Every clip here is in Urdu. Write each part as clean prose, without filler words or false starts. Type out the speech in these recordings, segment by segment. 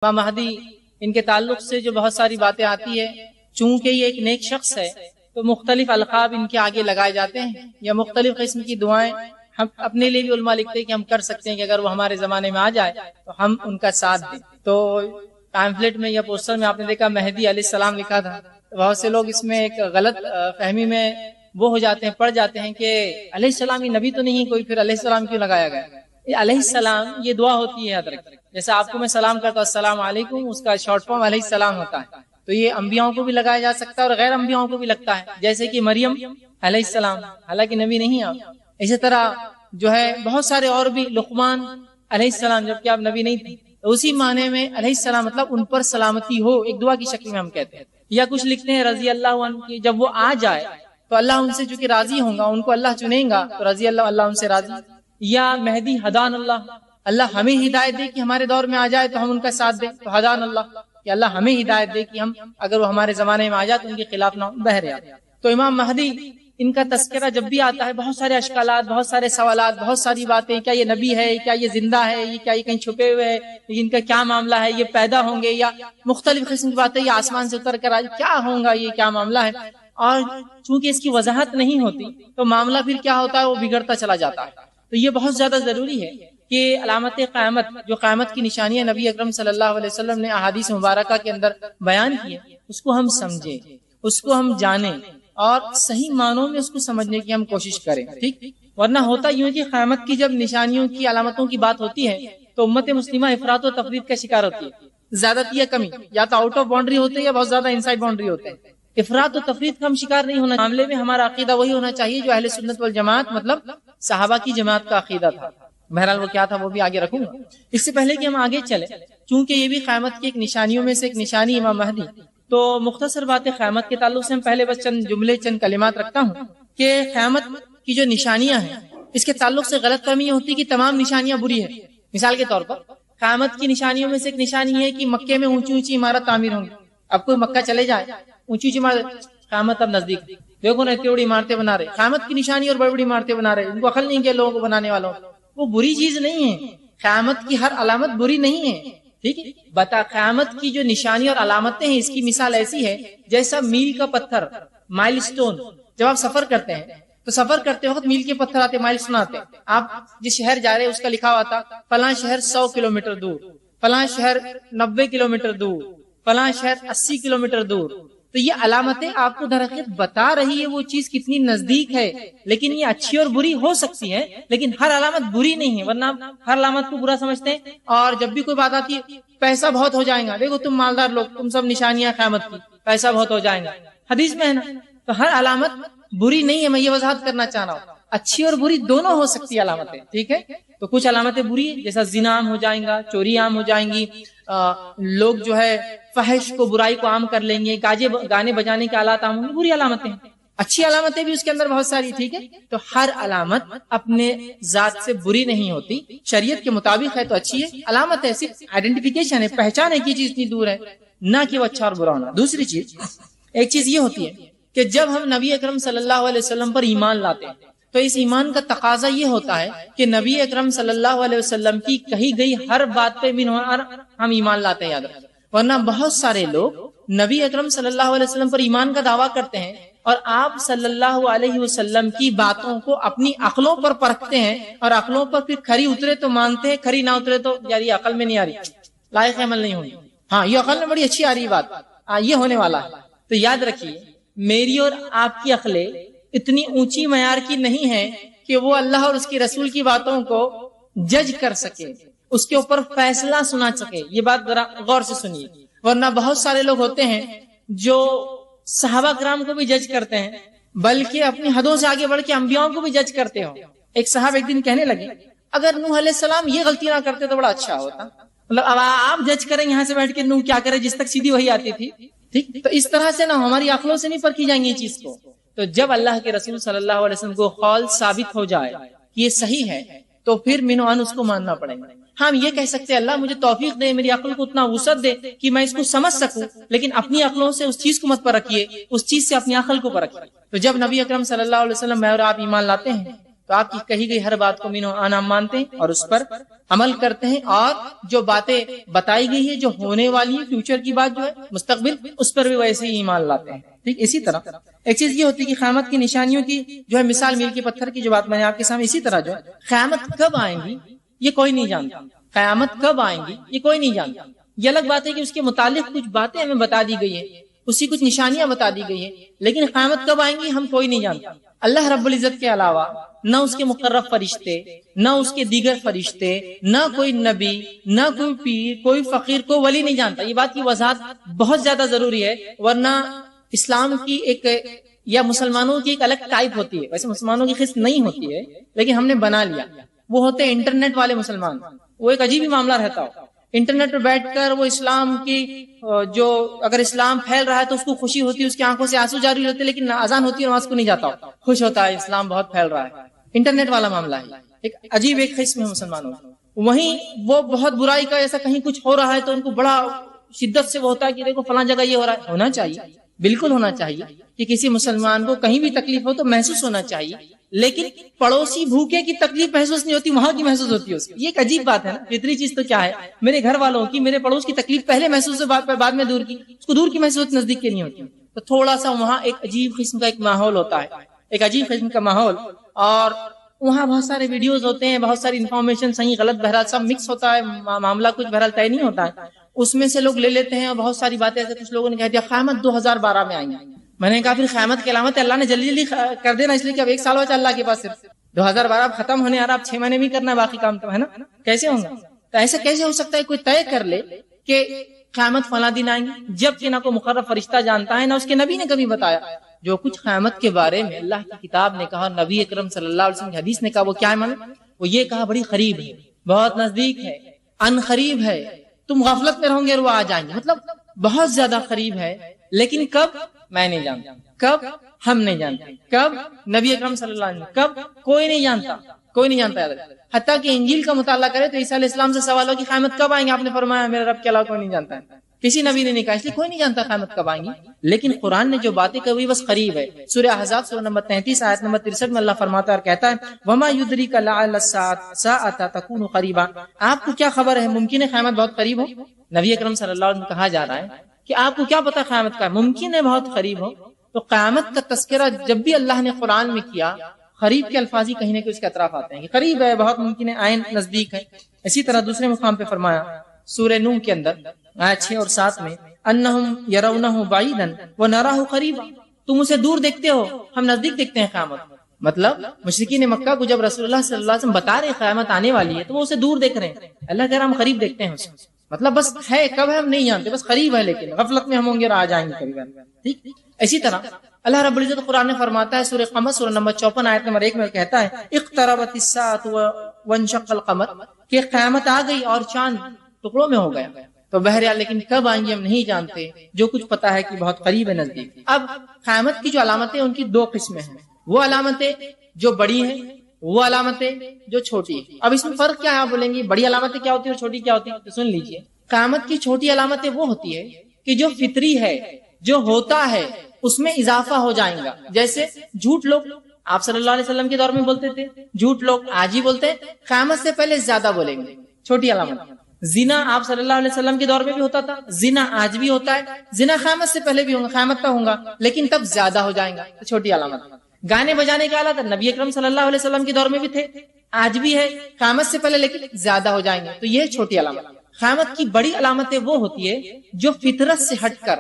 امام مہدی ان کے تعلق سے جو بہت ساری باتیں آتی ہے، چونکہ یہ ایک نیک شخص ہے تو مختلف القاب ان کے آگے لگائے جاتے ہیں یا مختلف قسم کی دعائیں ہم اپنے لیے بھی علماء لکھتے ہیں کہ ہم کر سکتے ہیں کہ اگر وہ ہمارے زمانے میں آ جائے تو ہم ان کا ساتھ دیں۔ تو پامفلٹ میں یا پوسٹر میں آپ نے دیکھا مہدی علیہ السلام لکھا تھا، بہت سے لوگ اس میں ایک غلط فہمی میں وہ ہو جاتے ہیں، پڑ جاتے ہیں کہ علیہ السلام یہ نبی تو نہیں کوئی، پھر علیہ السلام کیوں لگایا گیا؟ یہ علیہ السلام یہ دعا ہوتی ہے، یاد رکھیں۔ جیسے آپ کو میں سلام کرتا ہوں السلام علیکم، اس کا شارٹ فارم علیہ السلام ہوتا ہے، تو یہ انبیاؤں کو بھی لگایا جا سکتا ہے اور غیر انبیاؤں کو بھی لگتا ہے، جیسے کہ مریم علیہ السلام، حالانکہ نبی نہیں آپ۔ اسی طرح جو ہے بہت سارے اور بھی، لقمان علیہ السلام جبکہ آپ نبی نہیں تھے، تو اسی معنی میں علیہ السلام مطلب ان پر سلامتی ہو، ایک دعا کی شکل میں ہم کہتے ہیں۔ یا کچھ لکھتے ہیں رضی اللہ عنہ کی، جب وہ آ جائے تو اللہ ان سے چونکہ راضی ہوں گا، ان کو اللہ چنیں گا تو رضی اللہ، اللہ ان سے راضی۔ یا مہدی ہدان اللہ، اللہ ہمیں ہدایت دے کہ ہمارے دور میں آ جائے تو ہم ان کا ساتھ دیں، تو ہدان اللہ کہ اللہ ہمیں ہدایت دے کہ ہم اگر وہ ہمارے زمانے میں آ جائے تو ان کے خلاف نہ بہریات۔ تو امام مہدی ان کا تذکرہ جب بھی آتا ہے بہت سارے اشکالات، بہت سارے سوالات، بہت ساری باتیں، کیا یہ نبی ہے، کیا یہ زندہ ہے، یہ کیا یہ کہیں چھپے ہوئے ہے، ان کا کیا معاملہ ہے، یہ پیدا ہوں گے یا مختلف قسم کی باتیں، یہ آسمان سے اتر کر آج کیا ہوگا، یہ کیا معاملہ ہے۔ اور چونکہ اس کی وضاحت نہیں ہوتی تو معاملہ پھر کیا ہوتا ہے، وہ بگڑتا چلا جاتا ہے۔ تو یہ بہت زیادہ ضروری ہے کہ علامت قیامت، جو قیامت کی نشانیاں نبی اکرم صلی اللہ علیہ وسلم نے احادیث مبارکہ کے اندر بیان کی ہے، اس کو ہم سمجھیں، اس کو ہم جانیں اور صحیح معنوں میں اس کو سمجھنے کی ہم کوشش کریں، ٹھیک؟ ورنہ ہوتا یوں ہے کہ قیامت کی جب نشانیوں کی علامتوں کی بات ہوتی ہے تو امت مسلمہ افراط و تفریط کا شکار ہوتی ہے، زیادتی یا کمی، یا تو آؤٹ آف باؤنڈری ہوتے ہیں یا بہت زیادہ انسائڈ باؤنڈری ہوتے ہیں۔ افراط و تفریط کا ہم شکار نہیں ہونا، معاملے میں ہمارا عقیدہ وہی ہونا چاہیے جو اہل سنت والجماعت مطلب صحابہ کی جماعت کا عقیدہ تھا۔ بہرحال وہ کیا تھا وہ بھی آگے رکھوں گا۔ اس سے پہلے کہ ہم آگے چلیں، چونکہ یہ بھی قیامت کی ایک نشانیوں میں سے ایک نشانی امام مہدی، تو مختصر باتیں قیامت کے تعلق سے ہم پہلے بس چند جملے چند کلمات رکھتا ہوں کہ قیامت کی جو نشانیاں ہیں اس کے تعلق سے غلط فہمی یہ ہوتی ہے کہ تمام نشانیاں بری ہیں۔ مثال کے طور پر قیامت کی نشانیوں میں سے ایک نشانی ہے کہ مکے میں اونچی اونچی عمارت تعمیر ہوں گی۔ اب کوئی مکہ چلے جائے، اونچی اونچی عمارت، قیامت اب نزدیک، دیکھو نا اتنی بڑی عمارتیں بنا رہے، قیامت کی نشانی اور بڑی بڑی عمارتیں بنا رہے، ان کو عقل نہیں کہ لوگوں کو بنانے والوں، وہ بری چیز نہیں ہے۔ قیامت کی ہر علامت بری نہیں ہے، ٹھیک ہے؟ بتا قیامت کی جو نشانی اور علامتیں ہیں اس کی مثال ایسی ہے جیسا میل کا پتھر، مائل سٹون۔ جب آپ سفر کرتے ہیں تو سفر کرتے وقت میل کے پتھر آتے، مائل سٹون آتے، آپ جس شہر جا رہے ہیں اس کا لکھا ہوا تھا فلاں شہر 100 کلومیٹر دور، فلاں شہر 90 کلومیٹر دور، فلاں شہر 80 کلومیٹر دور۔ تو یہ علامتیں آپ کو در حقیقت بتا رہی ہے وہ چیز کتنی نزدیک ہے، لیکن یہ اچھی اور بری ہو سکتی ہے، لیکن ہر علامت بری نہیں ہے، ورنہ ہر علامت کو برا سمجھتے ہیں۔ اور جب بھی کوئی بات آتی ہے پیسہ بہت ہو جائے گا، دیکھو تم مالدار لوگ، تم سب نشانیاں قیامت کی، پیسہ بہت ہو جائے گا، حدیث میں ہے نا۔ تو ہر علامت بری نہیں ہے، میں یہ وضاحت کرنا چاہ رہا ہوں، اچھی اور بری دونوں ہو سکتی ہے علامتیں، ٹھیک ہے؟ تو کچھ علامتیں بری ہیں جیسا زنا عام ہو جائیں گا، چوری عام ہو جائیں گی، لوگ جو ہے فحش کو، برائی کو عام کر لیں گے، گانے بجانے کے آلات عام ہوں گے، بری علامتیں۔ اچھی علامتیں بھی اس کے اندر بہت ساری، ٹھیک ہے؟ تو ہر علامت اپنے ذات سے بری نہیں ہوتی، شریعت کے مطابق ہے تو اچھی ہے، علامت ہے صرف آئیڈینٹیفیکیشن ہے، پہچان ہے کہ چیز اتنی دور ہے، نہ کہ وہ اچھا اور برا ہونا۔ دوسری چیز، ایک چیز یہ ہوتی ہے کہ جب ہم نبی اکرم صلی اللہ علیہ وسلم پر ایمان لاتے ہیں تو اس ایمان کا تقاضا یہ ہوتا ہے کہ نبی اکرم صلی اللہ علیہ وسلم کی کہی گئی ہر بات پہ ہم ایمان لاتے ہیں، یاد رکھیں۔ ورنہ بہت سارے لوگ نبی اکرم صلی اللہ علیہ وسلم پر ایمان کا دعویٰ کرتے ہیں اور آپ صلی اللہ علیہ وسلم کی باتوں کو اپنی عقلوں پر پرکھتے ہیں اور عقلوں پر پھر کھری اترے تو مانتے ہیں، کھری نہ اترے تو یار یہ عقل میں نہیں آ رہی، لائق عمل نہیں ہوگی، ہاں یہ عقل میں بڑی اچھی آ رہی بات، یہ ہونے والا ہے۔ تو یاد رکھیے میری اور آپ کی عقلیں اتنی اونچی معیار کی نہیں ہے کہ وہ اللہ اور اس کے رسول کی باتوں کو جج کر سکے، اس کے اوپر فیصلہ سنا سکے۔ یہ بات ذرا غور سے سنیے، ورنہ بہت سارے لوگ ہوتے ہیں جو صحابہ کرام کو بھی جج کرتے ہیں، بلکہ اپنی حدوں سے آگے بڑھ کے انبیاؤں کو بھی جج کرتے ہو۔ ایک صاحب ایک دن کہنے لگے اگر نوح علیہ السلام یہ غلطی نہ کرتے تو بڑا اچھا ہوتا، مطلب اب آپ جج کریں یہاں سے بیٹھ کے نوح کیا کرے جس تک سیدھی وہی آتی تھی، ٹھیک؟ تو اس طرح سے نہ ہماری عقلوں سے نہیں پرکھی جائیں گی یہ چیز کو۔ تو جب اللہ کے رسول صلی اللہ علیہ وسلم کو قول ثابت ہو جائے کہ یہ صحیح ہے تو پھر من و عن اس کو ماننا پڑے گا۔ ہم یہ کہہ سکتے ہیں اللہ مجھے توفیق دے، میری عقل کو اتنا وسعت دے کہ میں اس کو سمجھ سکوں، لیکن اپنی عقلوں سے اس چیز کو مت پر رکھیے، اس چیز سے اپنی عقل کو پر رکھیے۔ تو جب نبی اکرم صلی اللہ علیہ وسلم میں اور آپ ایمان لاتے ہیں تو آپ کی کہی گئی ہر بات کو من و عن ہم مانتے ہیں اور اس پر عمل کرتے ہیں اور جو باتیں بتائی گئی ہے جو ہونے والی ہے فیوچر کی بات جو ہے مستقبل اس پر بھی ویسے ہی ایمان لاتے ہیں. ٹھیک. اسی طرح ایک چیز یہ ہوتی ہے کہ قیامت کی نشانیوں کی جو ہے مثال میل کے پتھر کی جو بات میں نے آپ کے سامنے, اسی طرح جو ہے قیامت کب آئیں گی یہ کوئی نہیں جانتا. قیامت کب آئیں گی یہ کوئی نہیں جانتا. یہ الگ بات ہے کہ اس کے متعلق کچھ باتیں ہمیں بتا دی گئی ہیں, اسی کچھ نشانیاں بتا دی گئی ہیں, لیکن قیامت کب آئیں گی ہم کوئی نہیں جانتا. اللہ رب العزت کے علاوہ نہ اس کے مقرب فرشتے, نہ اس کے دیگر فرشتے, نہ کوئی نبی, نہ کوئی پیر, کوئی فقیر, کوئی ولی نہیں جانتا. یہ بات کی وضاحت بہت زیادہ ضروری ہے, ورنہ اسلام کی ایک یا مسلمانوں کی ایک الگ ٹائپ ہوتی ہے. ویسے مسلمانوں کی قسم نہیں ہوتی ہے لیکن ہم نے بنا لیا. وہ ہوتے ہیں انٹرنیٹ والے مسلمان. وہ ایک عجیب ہی معاملہ رہتا ہو. انٹرنیٹ پہ بیٹھ کر وہ اسلام کی جو اگر اسلام پھیل رہا ہے تو اس کو خوشی ہوتی ہے, اس کی آنکھوں سے آنسو جاری ہوتے, لیکن اذان ہوتی ہے نماز کو نہیں جاتا ہو, خوش ہوتا ہے اسلام بہت پھیل رہا ہے. انٹرنیٹ والا معاملہ ہے, ایک عجیب ایک قسم ہے مسلمانوں. وہیں وہ بہت برائی کا ایسا کہیں کچھ ہو رہا ہے تو ان کو بڑا شدت سے وہ ہوتا ہے کہ دیکھو فلاں جگہ یہ ہو رہا ہے. ہونا چاہیے, بالکل ہونا چاہیے کہ کسی مسلمان کو کہیں بھی تکلیف ہو تو محسوس ہونا چاہیے, لیکن پڑوسی بھوکے کی تکلیف محسوس نہیں ہوتی, وہاں کی محسوس ہوتی ہے اس کی. یہ ایک عجیب بات ہے نا. فطری چیز تو کیا ہے, میرے گھر والوں کی, میرے پڑوس کی تکلیف پہلے محسوس ہو بعد میں دور کی, اس کو دور کی محسوس نزدیک کی نہیں ہوتی. تو تھوڑا سا وہاں ایک عجیب قسم کا ایک ماحول ہوتا ہے, ایک عجیب قسم کا ماحول, اور وہاں بہت سارے ویڈیوز ہوتے ہیں, بہت ساری انفارمیشن صحیح غلط بہرحال سب مکس ہوتا ہے, معاملہ کچھ بہرحال طے نہیں ہوتا ہے. اس میں سے لوگ لے لیتے ہیں اور بہت ساری باتیں ایسے کچھ لوگوں نے کہہ دیا قیامت 2012 میں آئیں گے. میں نے کہا پھر قیامت کی علامت اللہ نے جلدی جلدی کر دینا, اس لیے کہ اب 1 سال ہو چل اللہ کے پاس, صرف 2012 اب ختم ہونے, اور آپ 6 مہینے بھی کرنا ہے باقی کام تو ہے نا. کیسے ہوں گا؟ تو ایسا کیسے ہو سکتا ہے کوئی طے کر لے کہ قیامت فلاں دن آئیں گے, جبکہ نہ کوئی مقرب فرشتہ جانتا ہے نہ اس کے نبی نے کبھی بتایا. جو کچھ قیامت کے بارے میں اللہ کی کتاب نے کہا, نبی اکرم صلی اللہ علیہ وسلم کی حدیث نے کہا, وہ کیا ہے مانا؟ وہ یہ کہا بڑی قریب ہے, بہت نزدیک ہے, ان قریب ہے, تم غفلت میں رہو گے اور وہ آ جائیں گے. مطلب بہت زیادہ قریب ہے, لیکن کب میں نہیں جانتا, کب ہم نہیں جانتے, کب نبی اکرم صلی اللہ علیہ وسلم, کب کوئی نہیں جانتا, کوئی نہیں جانتا. حتیٰ کہ انجیل کا مطالعہ کرے تو عیسیٰ علیہ السلام سے سوال ہو کہ قیامت کب آئیں گے, آپ نے فرمایا میرے رب کے علاوہ کوئی نہیں جانتا ہے. کسی نبی نے نہیں کہا, اس لیے کوئی نہیں جانتا قیامت کب آئیں گی. لیکن قرآن نے جو باتیں کہی بس قریب ہے. سورہ احزاب سورہ نمبر 33 آیت نمبر 63 میں اللہ فرماتا ہے اور کہتا ہے وما یدریک لعل الساعۃ تکون قریبا, آپ کو کیا خبر ہے ممکن ہے قیامت بہت قریب ہو. نبی اکرم صلی اللہ علیہ وسلم کہا جا رہا ہے کہ آپ کو کیا پتا قیامت کا ممکن ہے بہت قریب ہو. تو قیامت کا تذکرہ جب بھی اللہ نے قرآن میں کیا, قریب کے الفاظ ہی کہیں نہ کہیں اس کے اطراف آتے ہیں کہ قریب ہے, بہت ممکن ہے, عین نزدیک ہے. اسی طرح دوسرے مقام پہ فرمایا سورہ نوح کے اندر آیت 6 اور 7 میں انہم یرونہ بعیدا ونراہ قریبا, تم اسے دور دیکھتے ہو ہم نزدیک دیکھتے ہیں قیامت. مطلب مشرکین مکہ کو جب رسول اللہ صلی اللہ علیہ وسلم بتا رہے قیامت آنے والی ہے تو وہ اسے دور دیکھ رہے ہیں. اللہ کہہ رہا ہم قریب دیکھتے ہیں اسے, مطلب بس ہے, کب ہے ہم نہیں جانتے, بس قریب ہے, لیکن غفلت میں ہم ہوں گے اور آ جائیں گے قریب. ٹھیک. اسی طرح اللہ رب العزت قرآن نے فرماتا ہے سورہ قمر سورہ نمبر 54 آیت نمبر 1 میں کہتا ہے اقتربت الساعۃ وانشق القمر, کہ قیامت آ گئی اور چاند ٹکڑوں میں ہو گیا. تو بہرحال لیکن کب آئیں گے ہم نہیں جانتے, جو کچھ پتا ہے کہ بہت قریب ہے, نزدیک. اب قیامت کی جو علامتیں ان کی 2 قسمیں ہیں, وہ علامتیں جو بڑی ہیں, وہ علامتیں جو چھوٹی ہیں. اب اس میں فرق کیا ہے, آپ بولیں گے بڑی علامتیں کیا ہوتی ہیں اور چھوٹی کیا ہوتی ہیں, تو سن لیجئے. قیامت کی چھوٹی علامتیں وہ ہوتی ہے کہ جو فطری ہے, جو ہوتا ہے اس میں اضافہ ہو جائیں گا. جیسے جھوٹ لوگ آپ صلی اللہ علیہ وسلم کے دور میں بولتے تھے, جھوٹ لوگ آج ہی بولتے ہیں, قیامت سے پہلے زیادہ بولیں گے, چھوٹی علامت. زنا آپ صلی اللہ علیہ وسلم کے دور میں بھی ہوتا تھا, زنا آج بھی ہوتا ہے, زنا قیامت سے پہلے بھی ہوگا, قیامت تک ہوگا, لیکن تب زیادہ ہو جائیں گا, چھوٹی علامت. گانے بجانے کے آلات نبی اکرم صلی اللہ علیہ وسلم کے دور میں بھی تھے, آج بھی ہے, قیامت سے پہلے لیکن زیادہ ہو جائیں گے, تو یہ چھوٹی علامت. قیامت کی بڑی علامتیں وہ ہوتی ہے جو فطرت سے ہٹ کر,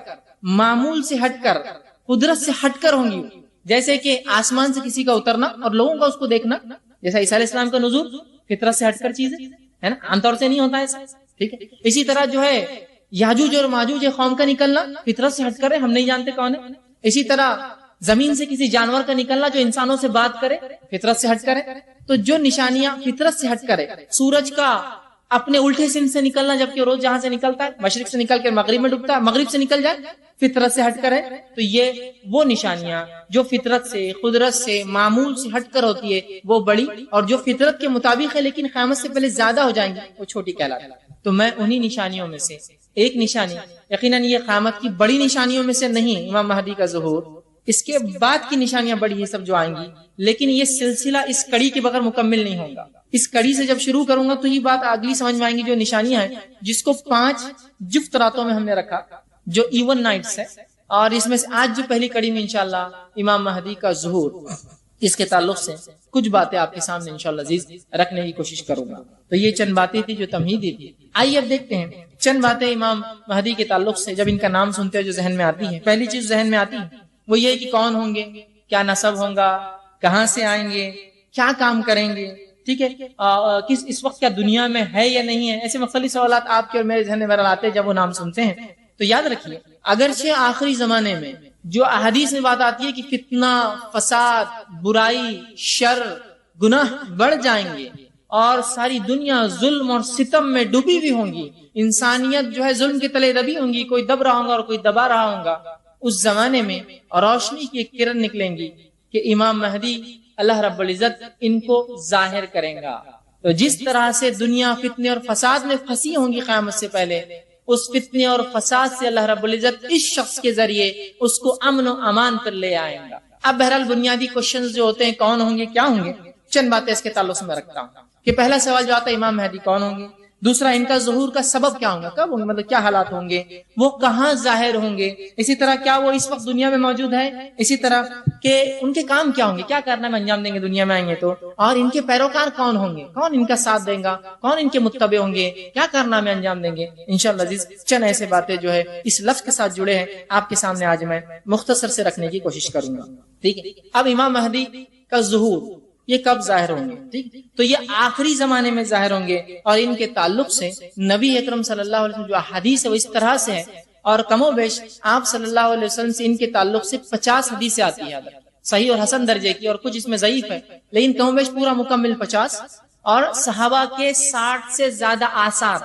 معمول سے ہٹ کر, قدرت سے ہٹ کر ہوں گی. جیسے کہ آسمان سے کسی کا اترنا اور لوگوں کا اس کو دیکھنا, جیسا عیسیٰ علیہ السلام کا نزول فطرت سے ہٹ کر چیز ہے نا, عام طور سے نہیں ہوتا ایسا. ٹھیک ہے. اسی طرح جو ہے یاجوج اور ماجوج قوم کا نکلنا فطرت سے ہٹ کر ہے, ہم نہیں جانتے کون ہے. اسی طرح زمین سے کسی جانور کا نکلنا جو انسانوں سے بات کرے, فطرت سے ہٹ کرے. تو جو نشانیاں فطرت سے ہٹ کرے, سورج کا اپنے الٹے سمت سے نکلنا, جبکہ روز جہاں سے نکلتا ہے مشرق سے نکل کے مغرب میں ڈوبتا ہے, مغرب سے نکل جائے فطرت سے ہٹ کر ہے. تو یہ وہ نشانیاں جو فطرت سے, قدرت سے, معمول سے ہٹ کر ہوتی ہے وہ بڑی, اور جو فطرت کے مطابق ہے لیکن قیامت سے پہلے زیادہ ہو جائیں گی وہ چھوٹی کہلاتی ہے. تو میں انہی نشانیوں میں سے ایک نشانی, یقیناً یہ قیامت کی بڑی نشانیوں میں سے نہیں, امام مہدی کا ظہور, اس کے بعد کی نشانیاں بڑی یہ سب جو آئیں گی، لیکن یہ سلسلہ اس کڑی کے بغیر مکمل نہیں ہوگا۔ اس کڑی سے جب شروع کروں گا تو یہ بات اگلی سمجھ میں آئیں گی جو نشانیاں ہیں، جس کو 5 جفت راتوں میں ہم نے رکھا جو ایون نائٹس ہے، اور اس میں سے آج جو پہلی کڑی میں انشاءاللہ امام مہدی کا ظہور، اس کے تعلق سے کچھ باتیں آپ کے سامنے انشاءاللہ عزیز رکھنے کی کوشش کروں گا۔ تو یہ چند باتیں تھی جو تمہیدی تھی۔ آئیے اب دیکھتے ہیں چند باتیں امام مہدی کے تعلق سے جب ان کا نام سنتے ہیں جو ذہن میں آتی ہے۔ پہلی چیز ذہن میں آتی ہے وہ یہ کہ کون ہوں گے، کیا نسب ہوگا، کہاں سے آئیں گے، کیا کام کریں گے، ٹھیک ہے، اس وقت کیا دنیا میں ہے یا نہیں ہے، ایسے مختلف سوالات آپ کے اور میرے ذہن میں بہرحال آتے ہیں جب وہ نام سنتے ہیں۔ تو یاد رکھیے اگرچہ آخری زمانے میں جو احادیث میں بات آتی ہے کہ فتنہ، فساد، برائی، شر، گناہ بڑھ جائیں گے اور ساری دنیا ظلم اور ستم میں ڈوبی ہوئی ہوں گی، انسانیت جو ہے ظلم کے تلے دبی ہوں گی، کوئی دب رہا ہوگا اور کوئی دبا رہا ہوگا، اس زمانے میں روشنی کی ایک کرن نکلیں گی کہ امام مہدی اللہ رب العزت ان کو ظاہر کریں گا۔ تو جس طرح سے دنیا فتنے اور فساد میں پھنسی ہوں گی قیامت سے پہلے، اس فتنے اور فساد سے اللہ رب العزت اس شخص کے ذریعے اس کو امن و امان پر لے آئیں گا۔ اب بہرحال بنیادی کوشچنز جو ہوتے ہیں کون ہوں گے، کیا ہوں گے، چند باتیں اس کے تعلق سے میں رکھتا ہوں کہ پہلا سوال جو آتا ہے امام مہدی کون ہوں گے، دوسرا ان کا ظہور کا سبب کیا ہوں گا، کب ہوں گے، مطلب کیا حالات ہوں گے، وہ کہاں ظاہر ہوں گے، اسی طرح کیا وہ اس وقت دنیا میں موجود ہے، اسی طرح کہ ان کے کام کیا ہوں گے، کیا کارنامے انجام دیں گے دنیا میں آئیں گے تو، اور ان کے پیروکار کون ہوں گے، کون ان کا ساتھ دیں گا، کون ان کے متبع ہوں گے، کیا کارنامے انجام دیں گے۔ انشاءاللہ عزیز چند ایسے باتیں جو ہے اس لفظ کے ساتھ جڑے ہیں آپ کے سامنے آج میں مختصر سے رکھنے کی کوشش کروں گا، ٹھیک ہے۔ اب امام مہدی کا ظہور یہ کب ظاہر ہوں گے، ٹھیک، تو یہ آخری زمانے میں ظاہر ہوں گے، اور ان کے تعلق سے نبی اکرم صلی اللہ علیہ وسلم جو حدیث ہے وہ اس طرح سے ہے، اور کم و بیش آپ صلی اللہ علیہ وسلم سے ان کے تعلق سے 50 حدیثیں آتی ہیں صحیح اور حسن درجے کی، اور کچھ اس میں ضعیف ہے، لیکن کم و بیش پورا مکمل 50، اور صحابہ کے 60 سے زیادہ آثار،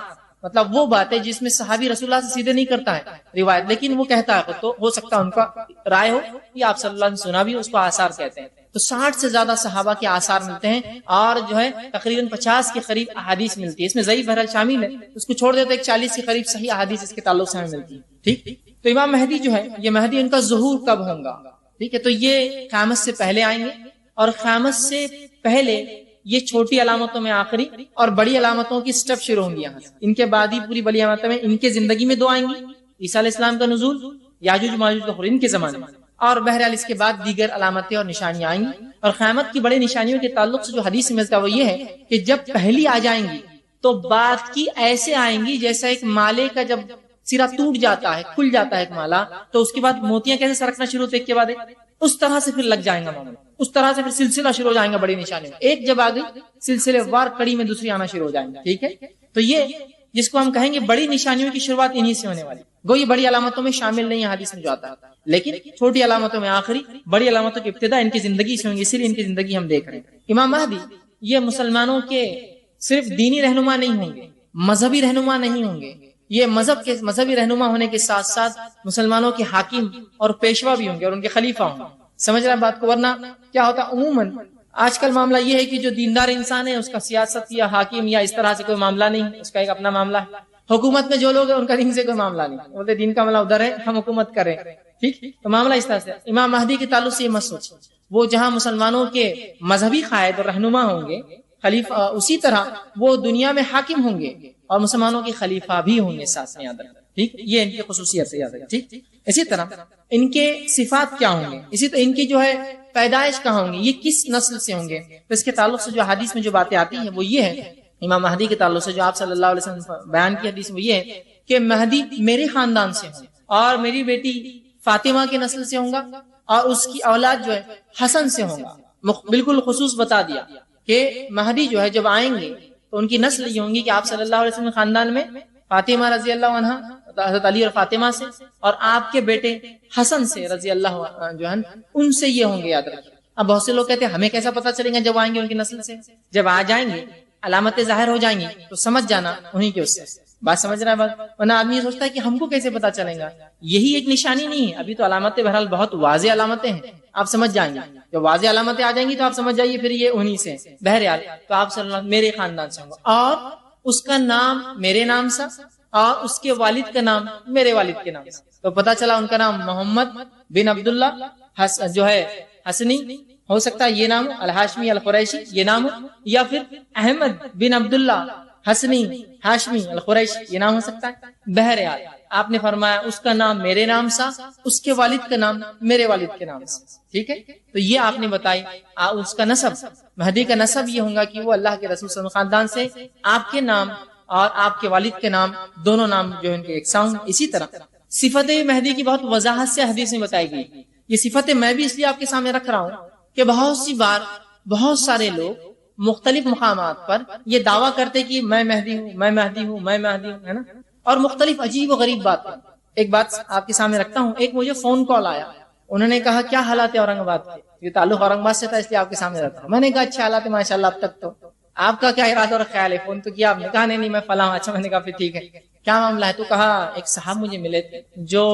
مطلب وہ باتیں جس میں صحابی رسول اللہ سے سیدھے نہیں کرتا ہے روایت، لیکن وہ کہتا ہے تو ہو سکتا ہے ان کا رائے ہو یا آپ صلی اللہ علیہ وسلم سنا بھی، اس کو آثار کہتے ہیں۔ تو 60 سے زیادہ صحابہ کے آثار ملتے ہیں، اور جو ہے تقریباً 50 کے قریب احادیث ملتی ہے، اس میں ضعیف بہرحال شامل ہے، اس کو چھوڑ دیتے ایک 40 کے قریب صحیح احادیث اس کے تعلق سے ہمیں ملتی ہے، ٹھیک۔ تو امام مہدی جو ہے یہ مہدی ان کا ظہور کب ہوگا، ٹھیک ہے، تو یہ قیامت سے پہلے آئیں گے، اور قیامت سے پہلے یہ چھوٹی علامتوں میں آخری اور بڑی علامتوں کی سٹیپ شروع ہوں گی یہاں سے، ان کے بعد ہی پوری بڑی علامتیں میں ان کے زندگی میں 2 آئیں گی، عیسیٰ علیہ السلام کا نزول، یاجوج ماجوج کا خروج ان کے زمانے میں، اور بہرحال اس کے بعد دیگر علامتیں اور نشانیاں آئیں گی۔ اور قیامت کی بڑی نشانیوں کے تعلق سے جو حدیث میں ملتا ہے وہ یہ ہے کہ جب پہلی آ جائیں گی تو بعد کی ایسے آئیں گی جیسا ایک مالے کا جب سرا ٹوٹ جاتا ہے، کھل جاتا ہے ایک مالا، تو اس کے بعد موتیاں کیسے سرکنا شروع ہوتے ایک کے بعد ایک، اس طرح سے پھر لگ جائیں گا معاملہ، اس طرح سے پھر سلسلہ شروع ہو جائیں گا بڑی نشانیوں، ایک جب آ گئی سلسلے وار کڑی میں دوسری آنا شروع ہو جائیں گے، ٹھیک ہے۔ تو یہ جس کو ہم کہیں گے بڑی نشانیوں کی شروعات انہی سے ہونے والی، گو یہ بڑی علامتوں میں شامل نہیں ہے حدیث میں جو آتا ہے، لیکن چھوٹی علامتوں میں آخری، بڑی علامتوں کی ابتدا ان کی زندگی سے ہوں گی، اسی لیے ان کی زندگی ہم دیکھ رہے ہیں۔ امام مہدی یہ مسلمانوں کے صرف دینی رہنما نہیں ہوں گے، مذہبی رہنما نہیں ہوں گے، یہ مذہبی رہنما ہونے کے ساتھ ساتھ مسلمانوں کے حاکم اور پیشوا بھی ہوں گے، اور ان کے خلیفہ ہوں گے، سمجھ رہے ہیں بات کو، ورنہ کیا ہوتا عموماً آج کل معاملہ یہ ہے کہ جو دیندار انسان ہے اس کا سیاست یا حاکم یا اس طرح سے کوئی معاملہ نہیں، اس کا ایک اپنا معاملہ ہے، حکومت میں جو لوگ ہیں ان کا دین سے کوئی معاملہ نہیں، بولتے دین کا معاملہ ادھر ہے، ہم حکومت کریں، ٹھیک، تو معاملہ اس طرح سے۔ امام مہدی کے تعلق سے یہ مت سوچ، وہ جہاں مسلمانوں کے مذہبی قائد اور رہنما ہوں گے، خلیفہ، اسی طرح وہ دنیا میں حاکم ہوں گے اور مسلمانوں کے خلیفہ بھی ہوں گے ساتھ میں، یاد رکھیں، ٹھیک، یہ ان کی خصوصیت ہے، یاد رکھیں، ٹھیک۔ اسی طرح ان کے صفات کیا ہوں گے، اسی طرح ان کی جو ہے پیدائش کہاں ہوں گے، یہ کس نسل سے ہوں گے، تو اس کے تعلق سے جو حدیث میں جو باتیں آتی ہیں وہ یہ ہے، امام مہدی کے تعلق سے جو آپ صلی اللہ علیہ وسلم بیان کی حدیث وہ یہ ہے کہ مہدی میرے خاندان سے ہوں، اور میری بیٹی فاطمہ کے نسل سے ہوں گا، اور اس کی اولاد جو ہے حسن سے ہوں گا۔ بالکل خصوص بتا دیا کہ مہدی جو ہے جب آئیں گے تو ان کی نسل یہ ہوں گی کہ آپ صلی اللہ علیہ وسلم خاندان میں فاطمہ رضی اللہ عنہ، حضرت علی اور فاطمہ سے، اور آپ کے بیٹے حسن سے رضی اللہ جو ہے ان سے یہ ہوں گے، یاد رکھیں۔ اب بہت سے لوگ کہتے ہیں ہمیں کیسا پتا چلے گا جب آئیں گے ان کی نسل سے، جب آ جائیں گے علامتیں ظاہر ہو جائیں گی تو سمجھ جانا انہی کے اس سے، بات سمجھ رہا ہے بات، ورنہ آدمی یہ سوچتا ہے کہ ہم کو کیسے پتا چلے گا، یہی ایک نشانی نہیں ہے، ابھی تو علامتیں بہرحال بہت واضح علامتیں ہیں، آپ سمجھ جائیں گے، جب واضح علامتیں آ جائیں گی تو آپ سمجھ جائیے پھر یہ انہی سے، بہرحال تو آپ صلی اللہ میرے خاندان سے ہوں گا، اور اس کا نام میرے نام سے اور اس کے والد کا نام میرے والد کے نام سے، تو پتا چلا ان کا نام محمد بن عبداللہ جو ہے حسنی ہو سکتا ہے یہ نام ہو، الہاشمی القریشی یہ نام ہو، یا پھر احمد بن عبداللہ حسنی ہاشمی القریشی یہ نام ہو سکتا ہے۔ بہرحال آپ نے فرمایا اس کا نام میرے نام سا، اس کے والد کا نام میرے والد کے نام سے، ٹھیک ہے۔ تو یہ آپ نے بتائی اس کا نسب، مہدی کا نسب یہ ہوگا کہ وہ اللہ کے رسول صلی اللہ علیہ وسلم خاندان سے آپ کے نام اور آپ کے والد کے نام دونوں نام جو ان کے یکساں ہوں۔ اسی طرح صفت مہدی کی بہت وضاحت سے حدیث میں بتائی گئی۔ یہ صفت میں بھی اس لیے آپ کے سامنے رکھ رہا ہوں کہ بہت سی بار بہت سارے لوگ مختلف مقامات پر یہ دعویٰ کرتے کہ میں مہدی ہوں، میں مہدی ہوں، میں مہدی ہوں، ہے نا، اور مختلف عجیب و غریب باتیں۔ ایک بات آپ کے سامنے رکھتا ہوں، ایک مجھے فون کال آیا، انہوں نے کہا کیا حالات ہے اورنگ آباد کے، یہ تعلق اورنگ آباد سے تھا اس لیے آپ کے سامنے رکھتا ہوں۔ میں نے کہا اچھا حالات ہے ماشاء اللہ اب تک تو، آپ کا کیا ارادہ اور خیال ہے؟ فون تو کیا آپ نے کہا نہیں میں فلاں، اچھا میں نے کہا پھر ٹھیک ہے کیا معاملہ ہے؟ تو کہا ایک صاحب مجھے ملے تھے جو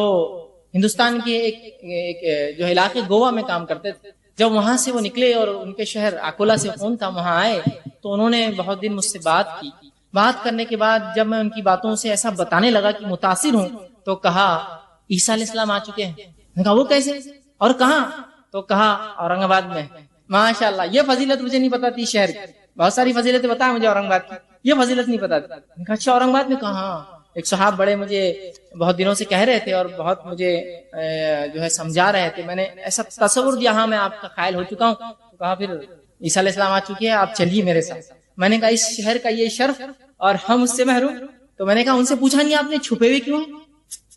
ہندوستان کے ایک جو علاقے گوا میں کام کرتے تھے، جب وہاں سے وہ نکلے اور ان کے شہر اکولا سے فون تھا وہاں آئے تو انہوں نے بہت دن مجھ سے بات کی۔ بات کرنے کے بعد جب میں ان کی باتوں سے ایسا بتانے لگا کہ متاثر ہوں تو کہا عیسیٰ علیہ السلام آ چکے ہیں۔ میں نے کہا وہ کیسے اور کہاں؟ تو کہا اورنگ آباد میں۔ ماشاء اللہ یہ فضیلت مجھے نہیں پتا تھی شہر کی، بہت ساری فضیلتیں بتایا مجھے اورنگ آباد کی، یہ فضیلت نہیں پتا تھی۔ میں نے کہا اچھا اورنگ آباد میں کہاں؟ ایک صاحب بڑے مجھے بہت دنوں سے کہہ رہے تھے اور بہت مجھے جو ہے سمجھا رہے تھے، میں نے ایسا تصور دیا ہاں میں آپ کا قائل ہو چکا ہوں۔ تو کہا پھر عیسیٰ علیہ السلام آ چکے ہیں، آپ چلیے میرے ساتھ۔ میں نے کہا اس شہر کا یہ شرف اور ہم اس سے محروم؟ تو میں نے کہا ان سے پوچھا نہیں آپ نے چھپے ہوئے کیوں ہیں؟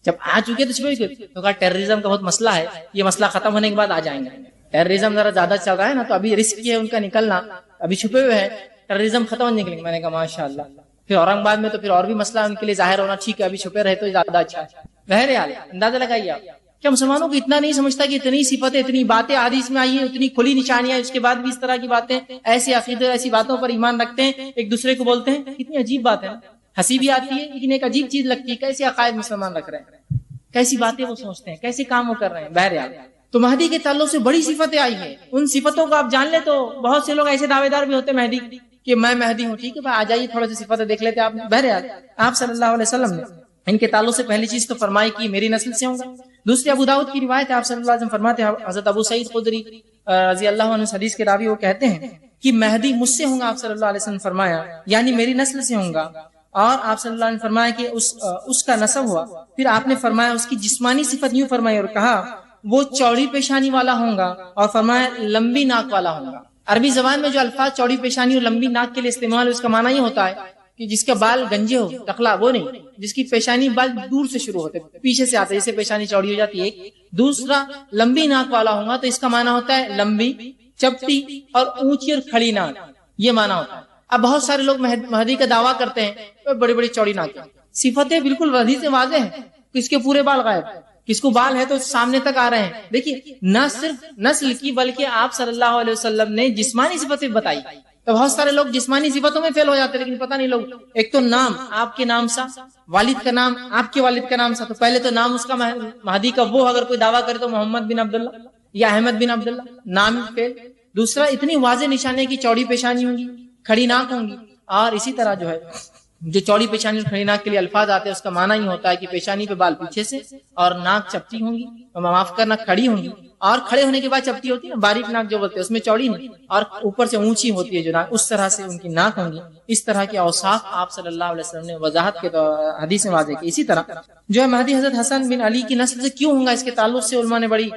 جب آ چکے تو چھپے ہوئے کیوں؟ تو کہا ٹیررزم کا بہت مسئلہ ہے، یہ مسئلہ ختم ہونے کے بعد آ جائیں گے۔ ٹیررزم ذرا زیادہ چل رہا ہے نا تو ابھی رسک ہے ان کا نکلنا، ابھی چھپے ہوئے ہیں، ٹیررزم ختم ہونے نکلیں گے۔ میں نے کہا ماشاء اللہ۔ پھر اورنگ آباد میں تو پھر اور بھی مسئلہ ان کے لیے ظاہر ہونا ٹھیک ہے، ابھی چھپے رہے تو زیادہ اچھا ہے۔ بہرحال اندازہ لگائیے آپ کیا مسلمانوں کو اتنا نہیں سمجھتا کہ اتنی صفتیں اتنی باتیں حدیث میں آئی ہیں، اتنی کھلی نشانیاں، اس کے بعد بھی اس طرح کی باتیں، ایسے عقیدے ایسی باتوں پر ایمان رکھتے ہیں، ایک دوسرے کو بولتے ہیں، کتنی عجیب بات ہے، ہنسی بھی آتی ہے لیکن ایک عجیب چیز لگتی ہے، کیسے عقائد مسلمان رکھ رہے ہیں، کیسی باتیں وہ سوچتے ہیں، کیسے کام وہ کر رہے ہیں۔ بہرحال تو مہدی کے تعلق سے بڑی صفتیں آئی ہیں، ان صفتوں کو آپ جان لیں تو بہت سے لوگ ایسے دعوے دار بھی ہوتے ہیں مہدی کہ میں مہدی ہوں، ٹھیک ہے بھائی آ جائیے تھوڑا سی صفتیں دیکھ لیتے آپ نے۔ بہرحال آپ صلی اللہ علیہ وسلم نے ان کے تعلق سے پہلی چیز تو فرمائی کہ میری نسل سے ہوں گا۔ دوسری ابو داؤد کی روایت ہے، آپ صلی اللہ علیہ وسلم فرماتے ہیں، حضرت ابو سعید خدری رضی اللہ عنہ حدیث کے راوی وہ کہتے ہیں کہ مہدی مجھ سے ہوں گا، آپ صلی اللہ علیہ وسلم فرمایا یعنی میری نسل سے ہوں گا۔ اور آپ صلی اللہ علیہ وسلم فرمایا کہ اس کا نسب ہوا۔ پھر آپ نے فرمایا اس کی جسمانی صفت یوں فرمائی اور کہا وہ چوڑی پیشانی والا ہوں گا، اور فرمایا لمبی ناک والا ہوں گا۔ عربی زبان میں جو الفاظ چوڑی پیشانی اور لمبی ناک کے لیے استعمال ہو اس کا معنی یہ ہوتا ہے کہ جس کا بال گنجے ہو، ٹکلا وہ نہیں، جس کی پیشانی بال دور سے شروع ہوتے پیچھے سے آتے، جیسے پیشانی چوڑی ہو جاتی ہے۔ دوسرا لمبی ناک والا ہوں گا تو اس کا معنی ہوتا ہے لمبی، چپٹی اور اونچی اور کھڑی ناک، یہ معنی ہوتا ہے۔ اب بہت سارے لوگ مہدی کا دعویٰ کرتے ہیں بڑی بڑی چوڑی ناک، صفتیں بالکل حدیث سے واضح ہیں، کس کے پورے بال غائب، کس کو بال ہے تو سامنے تک آ رہے ہیں۔ دیکھیے نہ صرف نسل کی بلکہ آپ صلی اللہ علیہ وسلم نے جسمانی صفتیں بتائی، تو بہت سارے لوگ جسمانی صفتوں میں فیل ہو جاتے ہیں، لیکن پتہ نہیں لوگ ایک تو نام آپ کے نام سا، والد کا نام آپ کے والد کا نام سا، تو پہلے تو نام اس کا مہدی کا وہ اگر کوئی دعویٰ کرے تو محمد بن عبداللہ یا احمد بن عبداللہ، نام فیل۔ دوسرا اتنی واضح نشانی کی چوڑی پیشانی ہوں گی، کھڑی ناک ہوں گی، اور اسی طرح جو ہے جو چوڑی پیشانی اور کھڑی ناک کے لیے الفاظ آتے ہیں اس کا معنی یہ ہوتا ہے کہ پیشانی پہ بال پیچھے سے اور ناک چپٹی ہوں گی، معاف کرنا کھڑی ہوں گی، اور کھڑے ہونے کے بعد چپٹی ہوتی ہے نا، باریک ناک جو بولتے ہیں اس میں چوڑی نہیں، اور اوپر سے اونچی ہوتی ہے جو ناک، اس طرح سے ان کی ناک ہوں گی۔ اس طرح کے اوصاف آپ صلی اللہ علیہ وسلم نے وضاحت کے حدیث میں واضح کی۔ اسی طرح جو ہے مہدی حضرت حسن بن علی کی نسل سے کیوں ہوں گا، اس کے تعلق سے علماء نے بڑی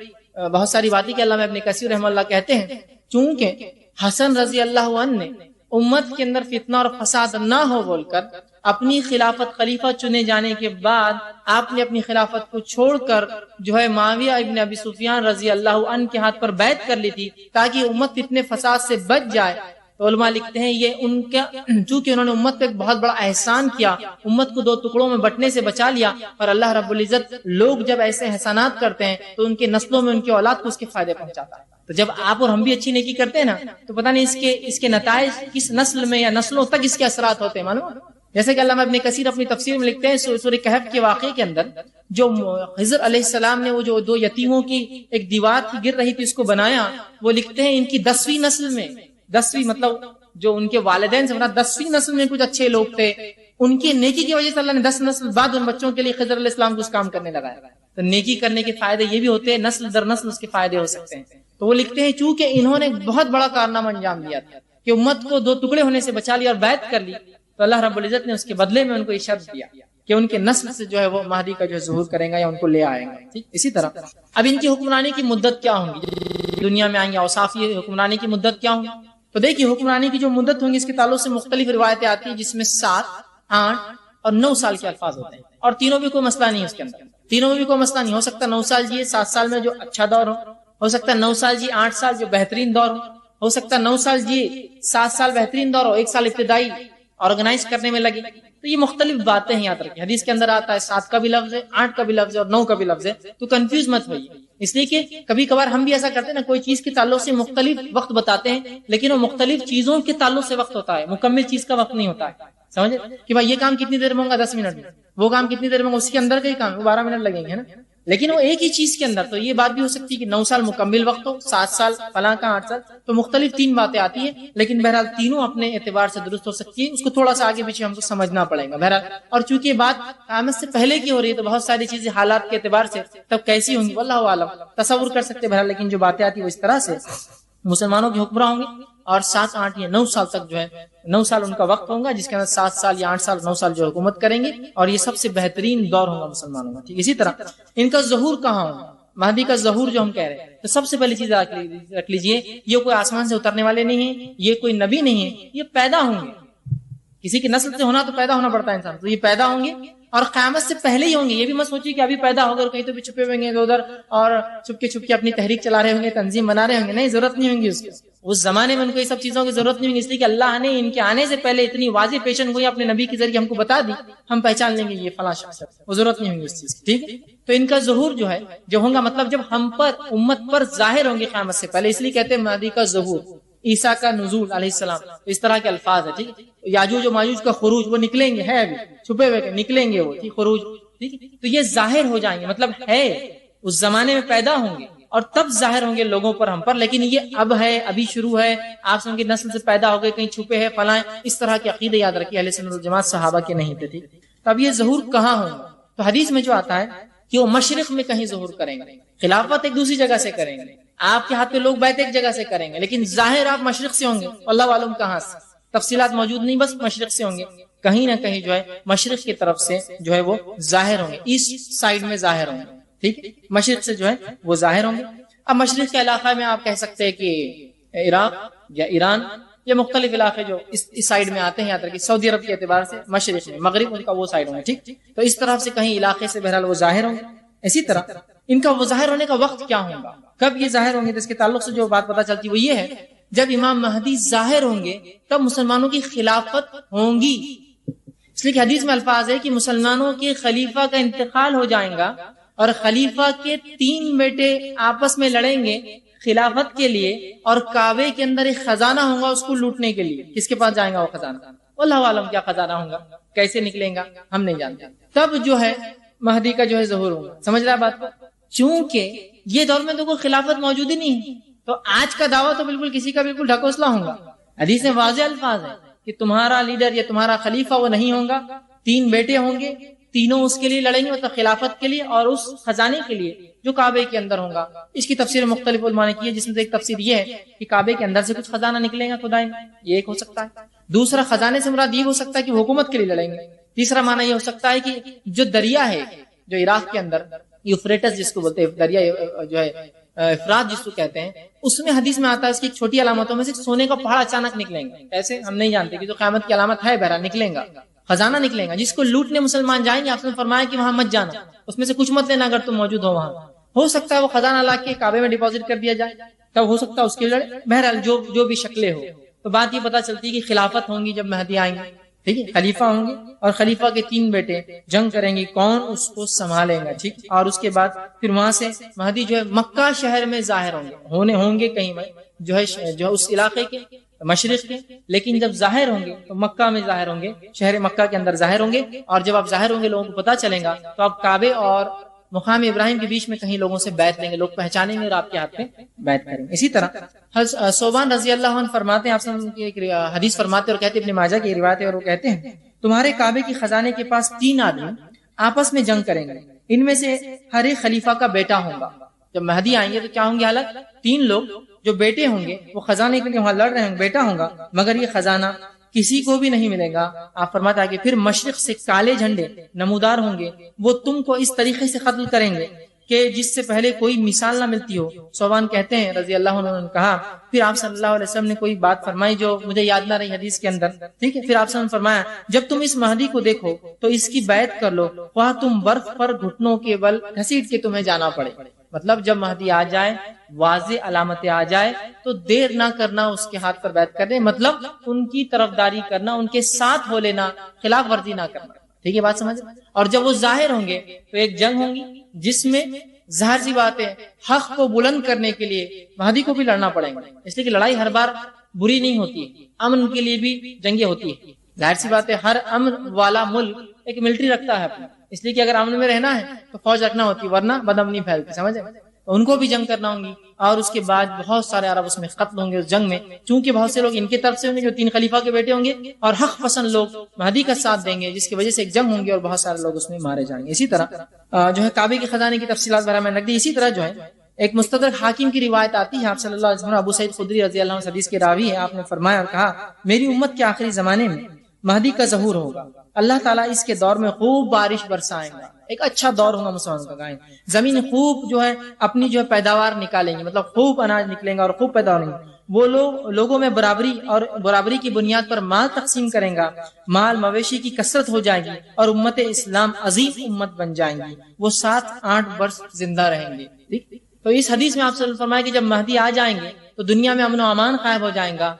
بہت ساری باتیں کہ علامہ ابن کثیر رحمہ اللہ کہتے ہیں چونکہ حسن رضی اللہ عنہ نے امت کے اندر فتنہ اور فساد نہ ہو بول کر اپنی خلافت خلیفہ چنے جانے کے بعد آپ نے اپنی خلافت کو چھوڑ کر جو ہے معاویہ ابن ابی سفیان رضی اللہ عنہ کے ہاتھ پر بیعت کر لی تھی تاکہ امت فتنے فساد سے بچ جائے۔ تو علماء لکھتے ہیں یہ ان کا چونکہ انہوں نے امت پہ ایک بہت بڑا احسان کیا، امت کو دو ٹکڑوں میں بٹنے سے بچا لیا، اور اللہ رب العزت لوگ جب ایسے احسانات کرتے ہیں تو ان کے نسلوں میں ان کی اولاد کو اس کے فائدے پہنچاتا ہے۔ تو جب آپ اور ہم بھی اچھی نیکی کرتے ہیں نا تو پتہ نہیں اس کے نتائج کس نسل میں یا نسلوں تک اس کے اثرات ہوتے ہیں، معلوم؟ جیسے کہ علامہ ابن کثیر اپنی تفسیر میں لکھتے ہیں سورہ کہف کے واقعے کے اندر جو خضر علیہ السلام نے وہ جو دو یتیموں کی ایک دیوار کی گر رہی تھی اس کو بنایا، وہ لکھتے ہیں ان کی 10ویں نسل میں، 10ویں مطلب جو ان کے والدین سے 10ویں نسل میں کچھ اچھے لوگ تھے، ان کی نیکی کی وجہ سے اللہ نے 10 نسل بعد ان بچوں کے لیے خضر علیہ السلام کو اس کام کرنے لگایا۔ تو نیکی کرنے کے فائدے یہ بھی ہوتے ہیں، نسل در نسل اس کے فائدے ہو سکتے ہیں۔ تو وہ لکھتے ہیں چونکہ انہوں نے بہت بڑا کارنامہ انجام دیا تھا کہ امت کو دو ٹکڑے ہونے سے بچا لیا اور بیعت کر لی، تو اللہ رب العزت نے اس کے بدلے میں ان کو یہ شرط دیا کہ ان کے نسل سے جو ہے وہ مہدی کا جو ہے ظہور کریں گا یا ان کو لے آئیں گا، ٹھیک۔ اسی طرح اب ان کی حکمرانی کی مدت کیا ہوں گی، دنیا میں آئیں گے، اوصاف یہ حکمرانی کی مدت کیا ہوں گی؟ تو دیکھیے حکمرانی کی جو مدت ہوں گی اس کے تعلق سے مختلف روایتیں آتی ہیں، جس میں 7، 8 اور 9 سال کے الفاظ ہوتے ہیں، اور تینوں بھی کوئی مسئلہ نہیں ہے اس کے اندر، تینوں میں بھی کوئی مسئلہ نہیں ہو سکتا 9 سال جیے، 7 سال میں جو اچھا دور ہو سکتا ہے 9 سال جی 8 سال جو بہترین دور ہو سکتا ہے 9 سال جی 7 سال بہترین دور ہو، 1 سال ابتدائی آرگنائز کرنے میں لگے۔ تو یہ مختلف باتیں ہیں، یاد رکھیں حدیث کے اندر آتا ہے 7 کا بھی لفظ ہے، 8 کا بھی لفظ ہے اور 9 کا بھی لفظ ہے، تو کنفیوز مت ہوئیے، اس لیے کہ کبھی کبھار ہم بھی ایسا کرتے ہیں نا، کوئی چیز کے تعلق سے مختلف وقت بتاتے ہیں لیکن وہ مختلف چیزوں کے تعلق سے وقت ہوتا ہے، مکمل چیز کا وقت نہیں ہوتا ہے، سمجھے کہ بھائی یہ کام کتنی دیر میں ہوگا 10 منٹ میں، وہ کام کتنی دیر میں ہوگا، اس کے اندر کا ہی کام وہ 12 منٹ لگیں گے نا، لیکن وہ ایک ہی چیز کے اندر۔ تو یہ بات بھی ہو سکتی ہے کہ 9 سال مکمل وقت ہو، 7 سال فلاں کا 8 سال، تو مختلف 3 باتیں آتی ہیں، لیکن بہرحال تینوں اپنے اعتبار سے درست ہو سکتی ہے، اس کو تھوڑا سا آگے پیچھے ہم کو سمجھنا پڑے گا بہرحال۔ اور چونکہ یہ بات قیامت سے پہلے کی ہو رہی ہے تو بہت ساری چیزیں حالات کے اعتبار سے تب کیسی ہوں گی واللہ عالم، تصور کر سکتے بہرحال، لیکن جو باتیں آتی ہیں وہ اس طرح سے مسلمانوں کے حکمراں ہوں گے، اور 7، 8 یا 9 سال تک جو ہے 9 سال ان کا وقت ہوگا، جس کے اندر 7 سال یا 8 سال 9 سال جو حکومت کریں گے، اور یہ سب سے بہترین دور ہوگا مسلمانوں کا، ٹھیک۔ اسی طرح ان کا ظہور کہاں ہوگا، مہدی کا ظہور جو ہم کہہ رہے ہیں، تو سب سے پہلی چیز رکھ لیجئے، یہ کوئی آسمان سے اترنے والے نہیں ہیں، یہ کوئی نبی نہیں ہے، یہ پیدا ہوں گے، کسی کی نسل سے ہونا تو پیدا ہونا پڑتا ہے انسان، تو یہ پیدا ہوں گے اور قیامت سے پہلے ہی ہوں گے۔ یہ بھی مت سوچیے کہ ابھی پیدا ہو گئے کہیں تو بھی چھپے ہوئے گے ادھر اور چھپکے اپنی تحریک چلا رہے ہوں گے، تنظیم بنا رہے ہوں گے، نہیں، ضرورت نہیں ہوں گی اس کی، اس زمانے میں ان کو یہ سب چیزوں کی ضرورت نہیں ہوگی، اس لیے کہ اللہ نے ان کے آنے سے پہلے اتنی واضح پیشن گوئی اپنے نبی کے ذریعے ہم کو بتا دی، ہم پہچان لیں گے یہ فلاں شخص ہے، وہ ضرورت نہیں ہوگی اس چیز کی، ٹھیک ہے۔ تو ان کا ظہور جو ہے جب ہوگا، مطلب جب ہم پر امت پر ظاہر ہوں گے قیامت سے پہلے، اس لیے کہتے ہیں مہدی کا ظہور، عیسیٰ کا نزول علیہ السلام، اس طرح کے الفاظ ہے، ٹھیک ہے۔ یاجوج و ماجوج کا خروج، وہ نکلیں گے، ہے ابھی چھپے ہوئے کہ نکلیں گے وہ، ٹھیک، خروج، ٹھیک ہے۔ تو یہ ظاہر ہو جائیں گے، مطلب ہے اس زمانے میں پیدا ہوں گے اور تب ظاہر ہوں گے لوگوں پر، ہم پر، لیکن یہ اب ہے، ابھی شروع ہے، آپ سن کے نسل سے پیدا ہو گئے، کہیں چھپے ہیں فلاں، اس طرح کے عقیدے یاد رکھیے اہل سنت والجماعت صحابہ کے نہیں تھے، ٹھیک۔ تو اب یہ ظہور کہاں ہوگا، تو حدیث میں جو آتا ہے کہ وہ مشرق میں کہیں ظہور کریں گے، خلافت ایک دوسری جگہ سے کریں گے، آپ کے ہاتھ پہ لوگ بیعت ایک جگہ سے کریں گے، لیکن ظاہر آپ مشرق سے ہوں گے، اللہ عالم کہاں سے، تفصیلات موجود نہیں، بس مشرق سے ہوں گے، کہیں نہ کہیں جو ہے مشرق کی طرف سے جو ہے وہ ظاہر ہوں گے، ایسٹ سائیڈ میں ظاہر ہوں گے، ٹھیک ہے، مشرق سے جو ہے وہ ظاہر ہوں گے۔ اب مشرق کے علاقہ میں آپ کہہ سکتے ہیں کہ عراق یا ایران یا مختلف علاقے جو اس سائیڈ میں آتے ہیں، یاد رکھیے سعودی عرب کے اعتبار سے مشرق میں، مغرب ان کا وہ سائیڈ ہوں گے، ٹھیک۔ تو اس طرح سے کہیں علاقے سے بہرحال وہ ظاہر ہوں گے۔ اسی طرح ان کا وہ ظاہر ہونے کا وقت کیا ہوگا، کب یہ ظاہر ہوں گے، تو اس کے تعلق سے جو بات پتہ چلتی وہ یہ ہے، جب امام مہدی ظاہر ہوں گے تب مسلمانوں کی خلافت ہوں گی، اس لیے کہ حدیث میں الفاظ ہے کہ مسلمانوں کے خلیفہ کا انتقال ہو جائے گا اور خلیفہ کے 3 بیٹے آپس میں لڑیں گے خلافت کے لیے، اور کعبے کے اندر ایک خزانہ ہوگا اس کو لوٹنے کے لیے، کس کے پاس جائے گا وہ خزانہ، اللہ عالم کیا خزانہ ہوگا، کیسے نکلیں گا ہم نہیں جانتے، تب جو ہے مہدی کا جو ہے ظہور ہوگا، سمجھ رہا ہے بات کو، چونکہ یہ دور میں تو کوئی خلافت موجود ہی نہیں ہے، تو آج کا دعویٰ تو بالکل کسی کا بالکل ڈھکوسلا ہوگا، حدیث میں واضح الفاظ ہے کہ تمہارا لیڈر یا تمہارا خلیفہ وہ نہیں ہوگا، 3 بیٹے ہوں گے، تینوں اس کے لیے لڑیں گے، مطلب خلافت کے لیے اور اس خزانے کے لیے جو کعبے کے اندر ہوگا۔ اس کی تفسیر مختلف علماء نے کی ہے، جس میں سے ایک تفسیر یہ ہے کہ کعبے کے اندر سے کچھ خزانہ نکلے گا خدائی میں، یہ ایک ہو سکتا ہے۔ دوسرا، خزانے سے مراد یہ ہو سکتا ہے کہ وہ حکومت کے لیے لڑیں گے۔ تیسرا معنی یہ ہو سکتا ہے کہ جو دریا ہے جو عراق کے اندر، یوفریٹس جس کو بولتے ہیں، دریا جو ہے افرات جس کو کہتے ہیں، اس میں حدیث میں آتا ہے اس کی ایک چھوٹی علامتوں میں سے سونے کا پہاڑ اچانک نکلیں گا، ایسے ہم نہیں جانتے کہ جو قیامت کی علامت ہے، بہرحال نکلیں گا، خزانہ نکلیں گا جس کو لوٹنے مسلمان جائیں گے۔ آپ نے فرمایا کہ وہاں مت جانا، اس میں سے کچھ مت لینا اگر تم موجود ہو وہاں، ہو سکتا ہے وہ خزانہ لا کے کعبے میں ڈپازٹ کر دیا جائے، تب ہو سکتا ہے اس کے لڑے، بہرحال جو بھی شکلیں ہو، تو بات یہ پتہ چلتی ہے کہ خلافت ہوں گی جب مہدی آئیں گے، ٹھیک ہے، خلیفہ ہوں گے اور خلیفہ کے 3 بیٹے جنگ کریں گے، کون اس کو سنبھالے گا، ٹھیک، اور اس کے بعد پھر وہاں سے مہدی جو ہے مکہ شہر میں ظاہر ہوں گے کہیں میں جو ہے اس علاقے کے مشرق کے، لیکن جب ظاہر ہوں گے تو مکہ میں ظاہر ہوں گے، شہر مکہ کے اندر ظاہر ہوں گے، اور جب آپ ظاہر ہوں گے لوگوں کو پتہ چلے گا تو آپ کعبے اور مقام ابراہیم کے بیچ میں کہیں لوگوں سے بیعت لیں گے، لوگ پہچانیں گے اور آپ کے ہاتھ پہ بیعت کریں گے۔ اسی طرح صوبان رضی اللہ عنہ فرماتے ہیں، آپ سے ایک حدیث فرماتے اور کہتے ہیں، ابن ماجہ کی روایت ہے، اور وہ کہتے ہیں تمہارے کعبے کی خزانے کے پاس 3 آدمی آپس میں جنگ کریں گے، ان میں سے ہر ایک خلیفہ کا بیٹا ہوگا. جب مہدی آئیں گے تو کیا ہوں گے حالت؟ 3 لوگ جو بیٹے ہوں گے وہ خزانے کے لیے وہاں لڑ رہے ہوں گے، بیٹا ہوگا مگر یہ خزانہ کسی کو بھی نہیں ملے گا. آپ فرماتا ہے کہ پھر مشرق سے کالے جھنڈے نمودار ہوں گے، وہ تم کو اس طریقے سے قتل کریں گے کہ جس سے پہلے کوئی مثال نہ ملتی ہو. صوبان کہتے ہیں رضی اللہ عنہ نے کہا پھر آپ صلی اللہ علیہ وسلم نے کوئی بات فرمائی جو مجھے یاد نہ رہی حدیث کے اندر، ٹھیک ہے. پھر آپ صلی اللہ علیہ وسلم نے فرمایا جب تم اس مہدی کو دیکھو تو اس کی بیعت کر لو، خواہ تم برف پر گھٹنوں کے بل گھسیٹ کے تمہیں جانا پڑے. مطلب جب مہدی آ جائے، واضح علامتیں آ جائے تو دیر نہ کرنا اس کے ہاتھ پر بیعت کرنے، مطلب ان کی طرفداری کرنا، ان کے ساتھ ہو لینا، خلاف ورزی نہ کرنا. ٹھیک ہے بات سمجھ. اور جب وہ ظاہر ہوں گے تو ایک جنگ ہوں گی جس میں ظاہر سی بات ہے حق کو بلند کرنے کے لیے مہدی کو بھی لڑنا پڑے گا، اس لیے کہ لڑائی ہر بار بری نہیں ہوتی ہے، امن کے لیے بھی جنگیں ہوتی ہے. ظاہر سی بات ہے ہر امن والا ملک ایک ملٹری رکھتا ہے اپنا، اس لیے کہ اگر امن میں رہنا ہے تو فوج رکھنا ہوتی ہے ورنہ بدامنی پھیلتی، سمجھے. ان کو بھی جنگ کرنا ہوں گی اور اس کے بعد بہت سارے عرب اس میں قتل ہوں گے اس جنگ میں، چونکہ بہت سے لوگ ان کی طرف سے ہوں گے جو 3 خلیفہ کے بیٹے ہوں گے اور حق پسند لوگ مہدی کا ساتھ دیں گے، جس کی وجہ سے ایک جنگ ہوں گی اور بہت سارے لوگ اس میں مارے جائیں گے. اسی طرح جو ہے کعبے کے خزانے کی تفصیلات بارے میں رکھ دی. اسی طرح جو ہے ایک مستدرک حاکم کی روایت آتی ہے، آپ صلی اللہ علیہ وسلم ابو سعید خدری رضی اللہ عنہ حدیث کے راوی ہے، آپ نے فرمایا اور کہا میری امت کے آخری زمانے میں مہدی کا ظہور ہوگا، اللہ تعالیٰ اس کے دور میں خوب بارش برسائیں گا، ایک اچھا دور ہوگا مسلمانوں کا. گائیں زمین خوب جو ہے اپنی جو ہے پیداوار نکالیں گے، مطلب خوب اناج نکلیں گا اور خوب پیداوار ہوں گے. وہ لوگ لوگوں میں برابری اور برابری کی بنیاد پر مال تقسیم کریں گا، مال مویشی کی کثرت ہو جائے گی اور امت اسلام عظیم امت بن جائیں گی، وہ 7-8 برس زندہ رہیں گے. ٹھیک. تو اس حدیث میں آپ سے فرمایا کہ جب مہدی آ جائیں گے تو دنیا میں امن و امان قائم ہو جائیں گا،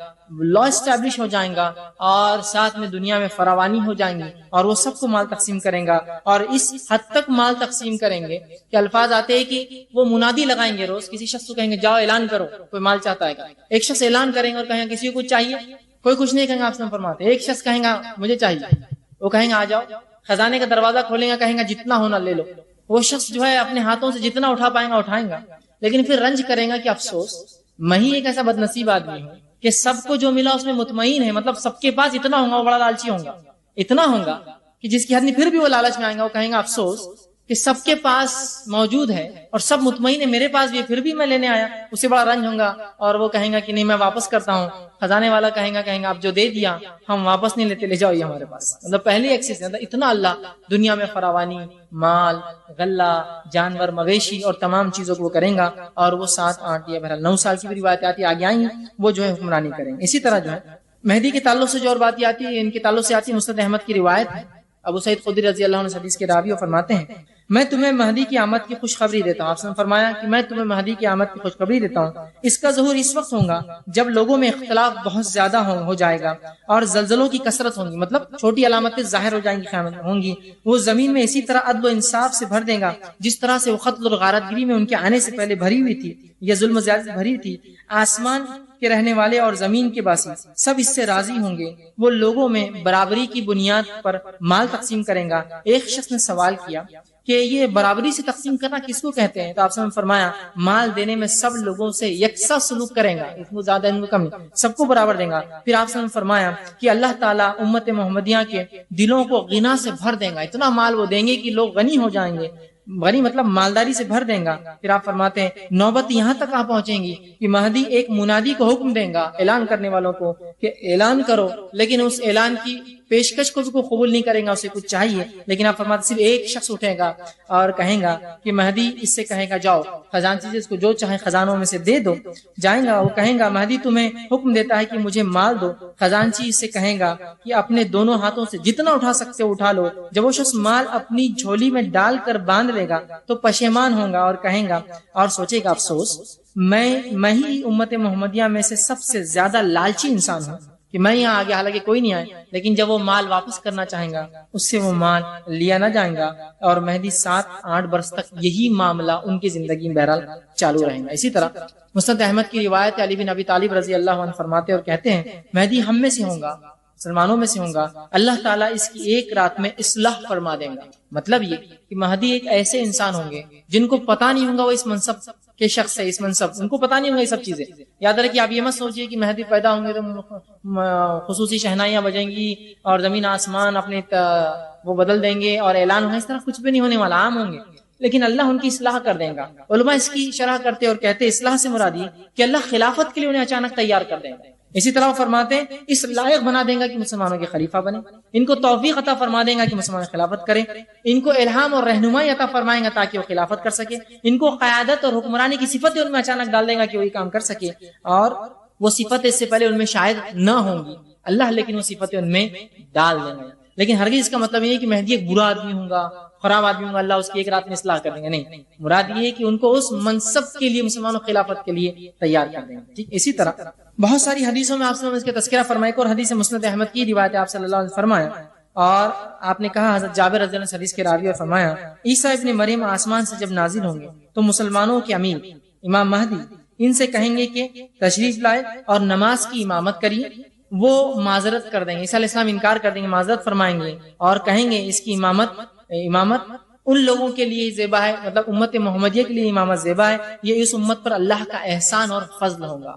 لا اسٹیبلش ہو جائیں گا اور ساتھ میں دنیا میں فراوانی ہو جائیں گی اور وہ سب کو مال تقسیم کریں گا. اور اس حد تک مال تقسیم کریں گے کہ الفاظ آتے ہیں کہ وہ منادی لگائیں گے، روز کسی شخص کو کہیں گے جاؤ اعلان کرو، کوئی مال چاہتا ہے کیا؟ ایک شخص اعلان کریں گے اور کہیں گے کسی کو کچھ چاہیے، کوئی کچھ نہیں کہیں گا. آپ سے فرماتے ایک شخص کہیں گا مجھے چاہیے، وہ کہیں گے آ جاؤ. خزانے کا دروازہ کھولیں گا، کہیں گا جتنا ہونا لے لو. وہ شخص جو ہے اپنے ہاتھوں سے جتنا اٹھا پائیں گا اٹھائیں گا، لیکن پھر رنج کریں گا کہ افسوس میں ہی ایک ایسا بد نصیب آدمی ہوں کہ سب کو جو ملا اس میں مطمئن ہے، مطلب سب کے پاس اتنا ہوگا، وہ بڑا لالچی ہوگا، اتنا ہوگا کہ جس کی حد نہیں، پھر بھی وہ لالچ میں آئیں گا. وہ کہیں گا افسوس کہ سب کے پاس موجود ہے اور سب مطمئن ہے میرے پاس بھی ہے، پھر بھی میں لینے آیا، اس سے بڑا رنج ہوگا. اور وہ کہیں گا کہ نہیں میں واپس کرتا ہوں. خزانے والا کہیں گا آپ جو دے دیا ہم واپس نہیں لیتے، لے جاؤ یہ ہمارے پاس. مطلب پہلی ایکسس ہے، اتنا اللہ دنیا میں فراوانی، مال، غلہ، جانور، مویشی اور تمام چیزوں کو وہ کریں گا. اور وہ 7-8 یا بہرحال 9 سال کی بھی روایت آتی ہے آگے آئیں گی، وہ جو ہے حکمرانی کریں گے. اسی طرح جو ہے مہدی کے تعلق سے جو اور بات آتی ہے، ان کے تعلق سے آتی ہے مسند احمد کی روایت ہے. ابو سعید خدری رضی اللہ عنہ حدیث کے راوی فرماتے ہیں میں تمہیں مہدی کی آمد کی خوشخبری دیتا ہوں. آپ نے فرمایا کہ میں تمہیں مہدی کی آمد کی خوشخبری دیتا ہوں، اس کا ظہور اس وقت ہوگا جب لوگوں میں اختلاف بہت زیادہ ہو جائے گا اور زلزلوں کی کثرت ہوگی، مطلب چھوٹی علامتیں ظاہر ہو جائیں گی، قیامت ہوں گی. وہ زمین میں اسی طرح عدل و انصاف سے بھر دے گا جس طرح سے وہ قتل اور غارت گری میں ان کے آنے سے پہلے بھری ہوئی تھی، یہ ظلم و زیادتی بھری تھی. آسمان کے رہنے والے اور زمین کے باسی سب اس سے راضی ہوں گے. وہ لوگوں میں برابری کی بنیاد پر مال تقسیم کریں گا. ایک شخص نے سوال کیا کہ یہ برابری سے تقسیم کرنا کس کو کہتے ہیں؟ تو آپ نے فرمایا مال دینے میں سب لوگوں سے یکساں سلوک کریں گا، اس میں زیادہ ان کو کم نہیں، سب کو برابر دیں گا. پھر آپ نے فرمایا کہ اللہ تعالیٰ امت محمدیہ کے دلوں کو غنا سے بھر دیں گا، اتنا مال وہ دیں گے کہ لوگ غنی ہو جائیں گے، غنی مطلب مالداری سے بھر دیں گا. پھر آپ فرماتے ہیں نوبت یہاں تک آ پہنچیں گی کہ مہدی ایک منادی کو حکم دیں گا اعلان کرنے والوں کو کہ اعلان کرو، لیکن اس اعلان کی پیشکش کو بھی کوئی قبول نہیں کرے گا، اسے کچھ چاہیے. لیکن آپ فرماتے صرف ایک شخص اٹھے گا اور کہیں گا کہ مہدی اس سے کہے گا جاؤ خزانچی سے اس کو جو چاہے خزانوں میں سے دے دو. جائیں گا، وہ کہیں گا مہدی تمہیں حکم دیتا ہے کہ مجھے مال دو. خزانچی اس سے کہیں گا کہ اپنے دونوں ہاتھوں سے جتنا اٹھا سکتے ہو اٹھا لو. جب وہ شخص مال اپنی جھولی میں ڈال کر باندھ لے گا تو پشیمان ہوگا اور کہیں گا اور سوچے گا افسوس میں ہی امت محمدیہ میں سے سب سے زیادہ لالچی انسان ہوں کہ میں یہاں آگے، حالانکہ کوئی نہیں آئے، لیکن جب وہ مال واپس کرنا چاہیں گا اس سے وہ مال لیا نہ جائیں گا. اور مہدی 7-8 برس تک یہی معاملہ ان کی زندگی میں بہرحال چالو رہے گا. اسی طرح مسند احمد کی روایت علی بن ابی طالب رضی اللہ عنہ فرماتے اور کہتے ہیں مہدی ہم میں سے ہوگا، مسلمانوں میں سے ہوگا، اللہ تعالیٰ اس کی ایک رات میں اصلاح فرما دیں گا. مطلب یہ کہ مہدی ایک ایسے انسان ہوں گے جن کو پتہ نہیں ہوگا وہ اس منصب کے شخص ہے، اس منصب ان کو پتہ نہیں ہوگا یہ سب چیزیں. یاد رکھیے آپ یہ مت سوچیے کہ مہدی پیدا ہوں گے تو خصوصی شہنائیاں بجیں گی اور زمین آسمان اپنے وہ بدل دیں گے اور اعلان ہوگا، اس طرح کچھ بھی نہیں ہونے والا، عام ہوں گے، لیکن اللہ ان کی اصلاح کر دیں گا۔ علماء اس کی شرح کرتے اور کہتے اصلاح سے مراد یہ کہ اللہ خلافت کے لیے انہیں اچانک تیار کر دیں گا۔ اسی طرح وہ فرماتے ہیں اس لائق بنا دیں گا کہ مسلمانوں کے خلیفہ بنے، ان کو توفیق عطا فرما دیں گا کہ مسلمان خلافت کریں، ان کو الہام اور رہنمائی عطا فرمائیں گا تاکہ وہ خلافت کر سکے، ان کو قیادت اور حکمرانی کی صفتیں ان میں اچانک ڈال دیں گا کہ وہ یہ کام کر سکے، اور وہ صفتیں اس سے پہلے ان میں شاید نہ ہوں گی، اللہ لیکن وہ صفتیں ان میں ڈال دیں گے۔ لیکن ہرگز اس کا مطلب یہ ہے کہ مہدی ایک برا آدمی ہوگا، خراب آدمی ہوگا، اللہ اس کی ایک رات میں اصلاح کر دیں گے، نہیں، مراد یہ ہے کہ ان کو اس منصب کے لیے، مسلمانوں خلافت کے لیے تیار کر دیں گے۔ ٹھیک، اسی طرح بہت ساری حدیثوں میں آپ سے اس کے تذکرہ فرمائے کو، اور حدیث مسند احمد کی روایت آپ صلی اللہ علیہ وسلم فرمایا، اور آپ نے کہا حضرت جابر رضی اللہ عنہ حدیث کے راوی، اور فرمایا عیسیٰ ابن مریم آسمان سے جب نازل ہوں گے تو مسلمانوں کے امیر امام مہدی ان سے کہیں گے کہ تشریف لائے اور نماز کی امامت کریے، وہ معذرت کر دیں گے، عیسیٰ علیہ السلام انکار کر دیں گے، معذرت فرمائیں گے اور کہیں گے اس کی امامت ان لوگوں کے لیے زیبا ہے، مطلب امت محمدیہ کے لیے امامت زیبا ہے، یہ اس امت پر اللہ کا احسان اور فضل ہوگا۔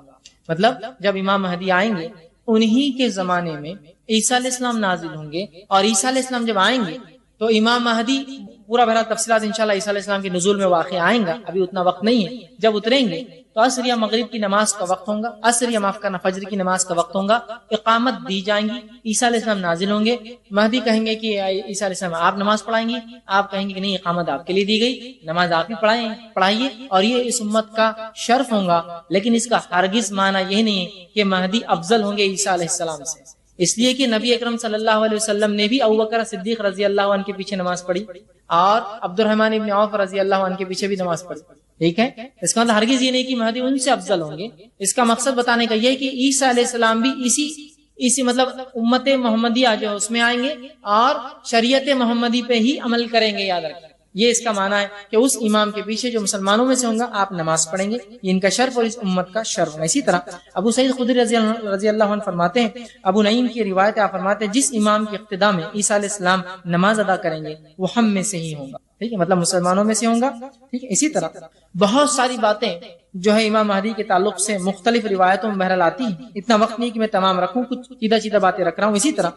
مطلب جب امام مہدی آئیں گے انہی کے زمانے میں عیسیٰ علیہ السلام نازل ہوں گے، اور عیسیٰ علیہ السلام جب آئیں گے تو امام مہدی پورا بھرا تفصیلات انشاءاللہ عیسیٰ علیہ السلام کے نزول میں واقع آئیں گا، ابھی اتنا وقت نہیں ہے۔ جب اتریں گے تو عصر یا مغرب کی نماز کا وقت ہوگا، عصر یا معاف کرنا فجر کی نماز کا وقت ہوگا، اقامت دی جائیں گی، عیسیٰ علیہ السلام نازل ہوں گے، مہدی کہیں گے کہ عیسیٰ علیہ السلام آپ نماز پڑھائیں گے، آپ کہیں گے کہ نہیں، اقامت آپ کے لیے دی گئی، نماز آپ ہی پڑھائیے، اور یہ اس امت کا شرف ہوگا۔ لیکن اس کا ہرگز معنی یہ نہیں ہے کہ مہدی افضل ہوں گے عیسیٰ علیہ السلام سے، اس لیے کہ نبی اکرم صلی اللہ علیہ وسلم نے بھی ابوبکر صدیق رضی اللہ عنہ کے پیچھے نماز پڑھی، اور عبد الرحمن ابن عوف رضی اللہ عنہ کے پیچھے بھی نماز پڑھی۔ ٹھیک ہے، اس کا مطلب ہرگز یہ نہیں کہ مہدی ان سے افضل ہوں گے، اس کا مقصد بتانے کا یہ ہے کہ عیسیٰ علیہ السلام بھی اسی مطلب امت محمدیہ جو ہے اس میں آئیں گے اور شریعت محمدی پہ ہی عمل کریں گے، یاد رکھیں۔ یہ اس کا معنی ہے کہ اس امام کے پیچھے جو مسلمانوں میں سے ہوں گا آپ نماز پڑھیں گے، یہ ان کا شرف اور اس امت کا شرف ہے۔ اسی طرح ابو سعید خدری رضی اللہ عنہ فرماتے ہیں، ابو نعیم کی روایت آپ فرماتے ہیں جس امام کی اقتداء میں عیسیٰ علیہ السلام نماز ادا کریں گے وہ ہم میں سے ہی ہوں گا، ٹھیک ہے، مطلب مسلمانوں میں سے ہوں گا۔ ٹھیک ہے، اسی طرح بہت ساری باتیں جو ہے امام مہدی کے تعلق سے مختلف روایتوں میں بہرحال آتی ہیں، اتنا وقت نہیں کہ میں تمام رکھوں، کچھ سیدھا باتیں رکھ رہا ہوں۔ اسی طرح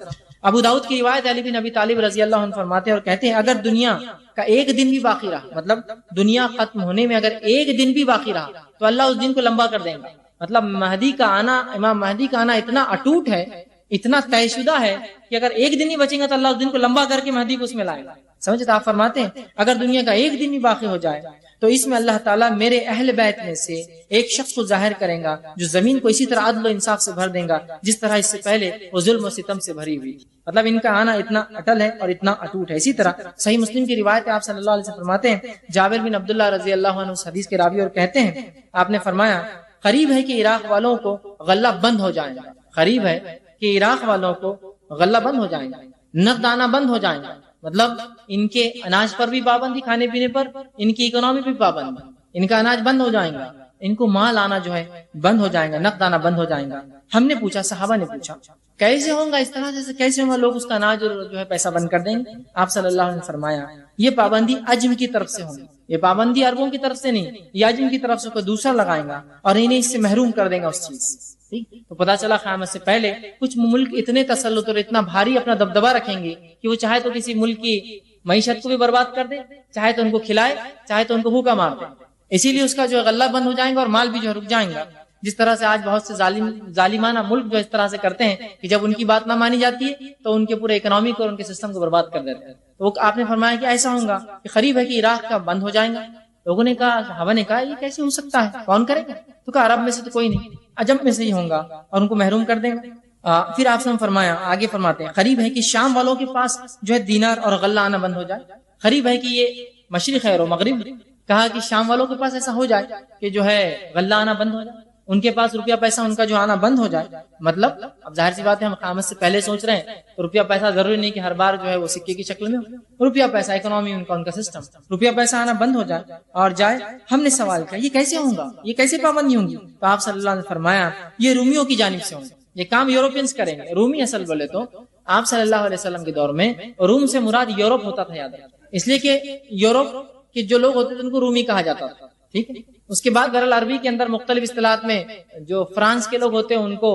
ابو داؤد کی روایت علی بن ابی طالب رضی اللہ عنہ فرماتے ہیں اور کہتے ہیں اگر دنیا کا ایک دن بھی باقی رہا، مطلب دنیا ختم ہونے میں اگر ایک دن بھی باقی رہا تو اللہ اس دن کو لمبا کر دیں گا۔ مطلب مہدی کا آنا، امام مہدی کا آنا اتنا اٹوٹ ہے، اتنا طے شدہ ہے کہ اگر ایک دن ہی بچیں گا تو اللہ اس دن کو لمبا کر کے مہدی کو اس میں لائے گا۔ سمجھتے آپ فرماتے ہیں اگر دنیا کا ایک دن بھی باقی ہو جائے تو اس میں اللہ تعالیٰ میرے اہل بیت میں سے ایک شخص کو ظاہر کریں گا جو زمین کو اسی طرح عدل و انصاف سے بھر دیں گا جس طرح اس سے پہلے وہ ظلم و ستم سے بھری ہوئی۔ مطلب ان کا آنا اتنا اٹل ہے اور اتنا اٹوٹ ہے۔ اسی طرح صحیح مسلم کی روایت آپ صلی اللہ علیہ وسلم فرماتے ہیں، جابر بن عبداللہ رضی اللہ عنہ اس حدیث کے راوی اور کہتے ہیں آپ نے فرمایا قریب ہے کہ عراق والوں کو غلہ بند ہو جائے گا، قریب ہے کہ عراق والوں کو غلہ بند ہو جائے گا، نقد آنا بند ہو جائے گا، مطلب ان کے اناج پر بھی پابندی، کھانے پینے پر، ان کی اکنامی بھی پابندی، ان کا اناج بند ہو جائے گا، ان کو مال آنا جو ہے بند ہو جائے گا، نقد آنا بند ہو جائے گا۔ ہم نے پوچھا، صحابہ نے پوچھا کیسے ہوگا، اس طرح سے کیسے ہوگا، لوگ اس کا اناج اور جو ہے پیسہ بند کر دیں گے؟ آپ صلی اللہ علیہ وسلم نے فرمایا یہ پابندی عجم کی طرف سے ہوگی، یہ پابندی عربوں کی طرف سے نہیں، یہ عجم کی طرف سے کوئی دوسرا لگائے گا اور انہیں اس سے محروم کر دے گا اس چیز سے۔ تو پتا چلا قیامت سے پہلے کچھ ملک اتنے تسلط اور اتنا بھاری اپنا دبدبہ رکھیں گے کہ وہ چاہے تو کسی ملک کی معیشت کو بھی برباد کر دے، چاہے تو ان کو کھلائے، چاہے تو ان کو بھوکا مار دے۔ اسی لیے اس کا جو غلہ بند ہو جائیں گا اور مال بھی جو رک جائیں گا، جس طرح سے آج بہت سے ظالمانہ ملک جو اس طرح سے کرتے ہیں کہ جب ان کی بات نہ مانی جاتی ہے تو ان کے پورے اکنامی کو اور ان کے سسٹم کو برباد کر دیتے ہیں۔ تو آپ نے فرمایا کہ ایسا ہوگا کہ قریب ہے کہ عراق کا بند ہو جائیں گا۔ لوگوں نے کہا، صحابہ نے کہا یہ کیسے ہو سکتا ہے، کون کرے گا؟ تو کہا عرب میں سے تو کوئی نہیں، عجم میں سے ہی ہوگا اور ان کو محروم کر دیں گا۔ پھر آپ نے فرمایا، آگے فرماتے ہیں قریب ہے کہ شام والوں کے پاس جو ہے دینار اور غلہ آنا بند ہو جائے، قریب ہے کہ یہ مشرق ہے اور مغرب، کہا کہ شام والوں کے پاس ایسا ہو جائے کہ جو ہے غلہ آنا بند ہو جائے، ان کے پاس روپیہ پیسہ ان کا جو آنا بند ہو جائے۔ مطلب اب ظاہر سی بات ہے ہم قیامت سے پہلے سوچ رہے ہیں تو روپیہ پیسہ ضروری نہیں کہ ہر بار جو ہے وہ سکے کی شکل میں ہو، روپیہ پیسہ اکنامی ان کا سسٹم، روپیہ پیسہ آنا بند ہو جائے اور جائے۔ ہم نے سوال کیا یہ کیسے ہوگا، یہ کیسے پابندی ہوں گی؟ تو آپ صلی اللہ علیہ وسلم نے فرمایا یہ رومیوں کی جانب سے ہوں گے، یہ کام یورپینز کریں گے۔ رومی اصل بولے تو آپ صلی اللہ علیہ وسلم کے دور میں روم سے مراد یورپ ہوتا تھا، یاد رکھیں، اس لیے کہ یورپ کے جو لوگ ہوتے تھے ان کو رومی کہا جاتا تھا، ٹھیک ہے۔ اس کے بعد بہرحال عربی کے اندر مختلف اصطلاحات میں جو فرانس کے لوگ ہوتے ہیں ان کو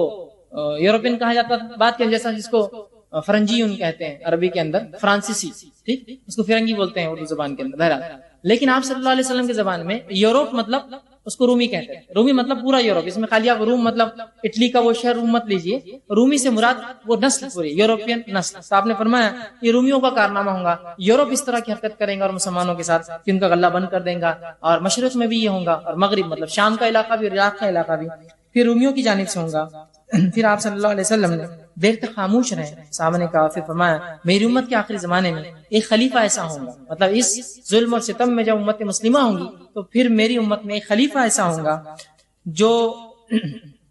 یورپین کہا جاتا تھا، بات کے جیسا جس کو فرنجیون کہتے ہیں عربی کے اندر، فرانسیسی، ٹھیک، اس کو فرنگی بولتے ہیں اردو زبان کے اندر بہرحال. لیکن آپ صلی اللہ علیہ وسلم کے زبان میں یوروپ مطلب اس کو رومی کہتے ہیں. رومی مطلب پورا یوروپ، اس میں خالی آپ روم مطلب اٹلی کا وہ شہر روم مت لیجئے، رومی سے مراد وہ نسل پوری یوروپین نسل. تو آپ نے فرمایا یہ رومیوں کا کارنامہ ہوگا، یوروپ اس طرح کی حرکت کریں گا اور مسلمانوں کے ساتھ کہ ان کا غلہ بند کر دیں گا، اور مشرق میں بھی یہ ہوگا، اور مغرب مطلب شام کا علاقہ بھی اور عراق کا علاقہ بھی پھر رومیوں کی جانب سے ہوگا. پھر آپ صلی اللہ علیہ وسلم نے دیر تک خاموش رہے، صحابہ نے کہا، پھر فرمایا میری امت کے آخری زمانے میں ایک خلیفہ ایسا ہوگا، مطلب اس ظلم اور ستم میں جب امت مسلمہ ہوں گی تو پھر میری امت میں ایک خلیفہ ایسا ہوگا جو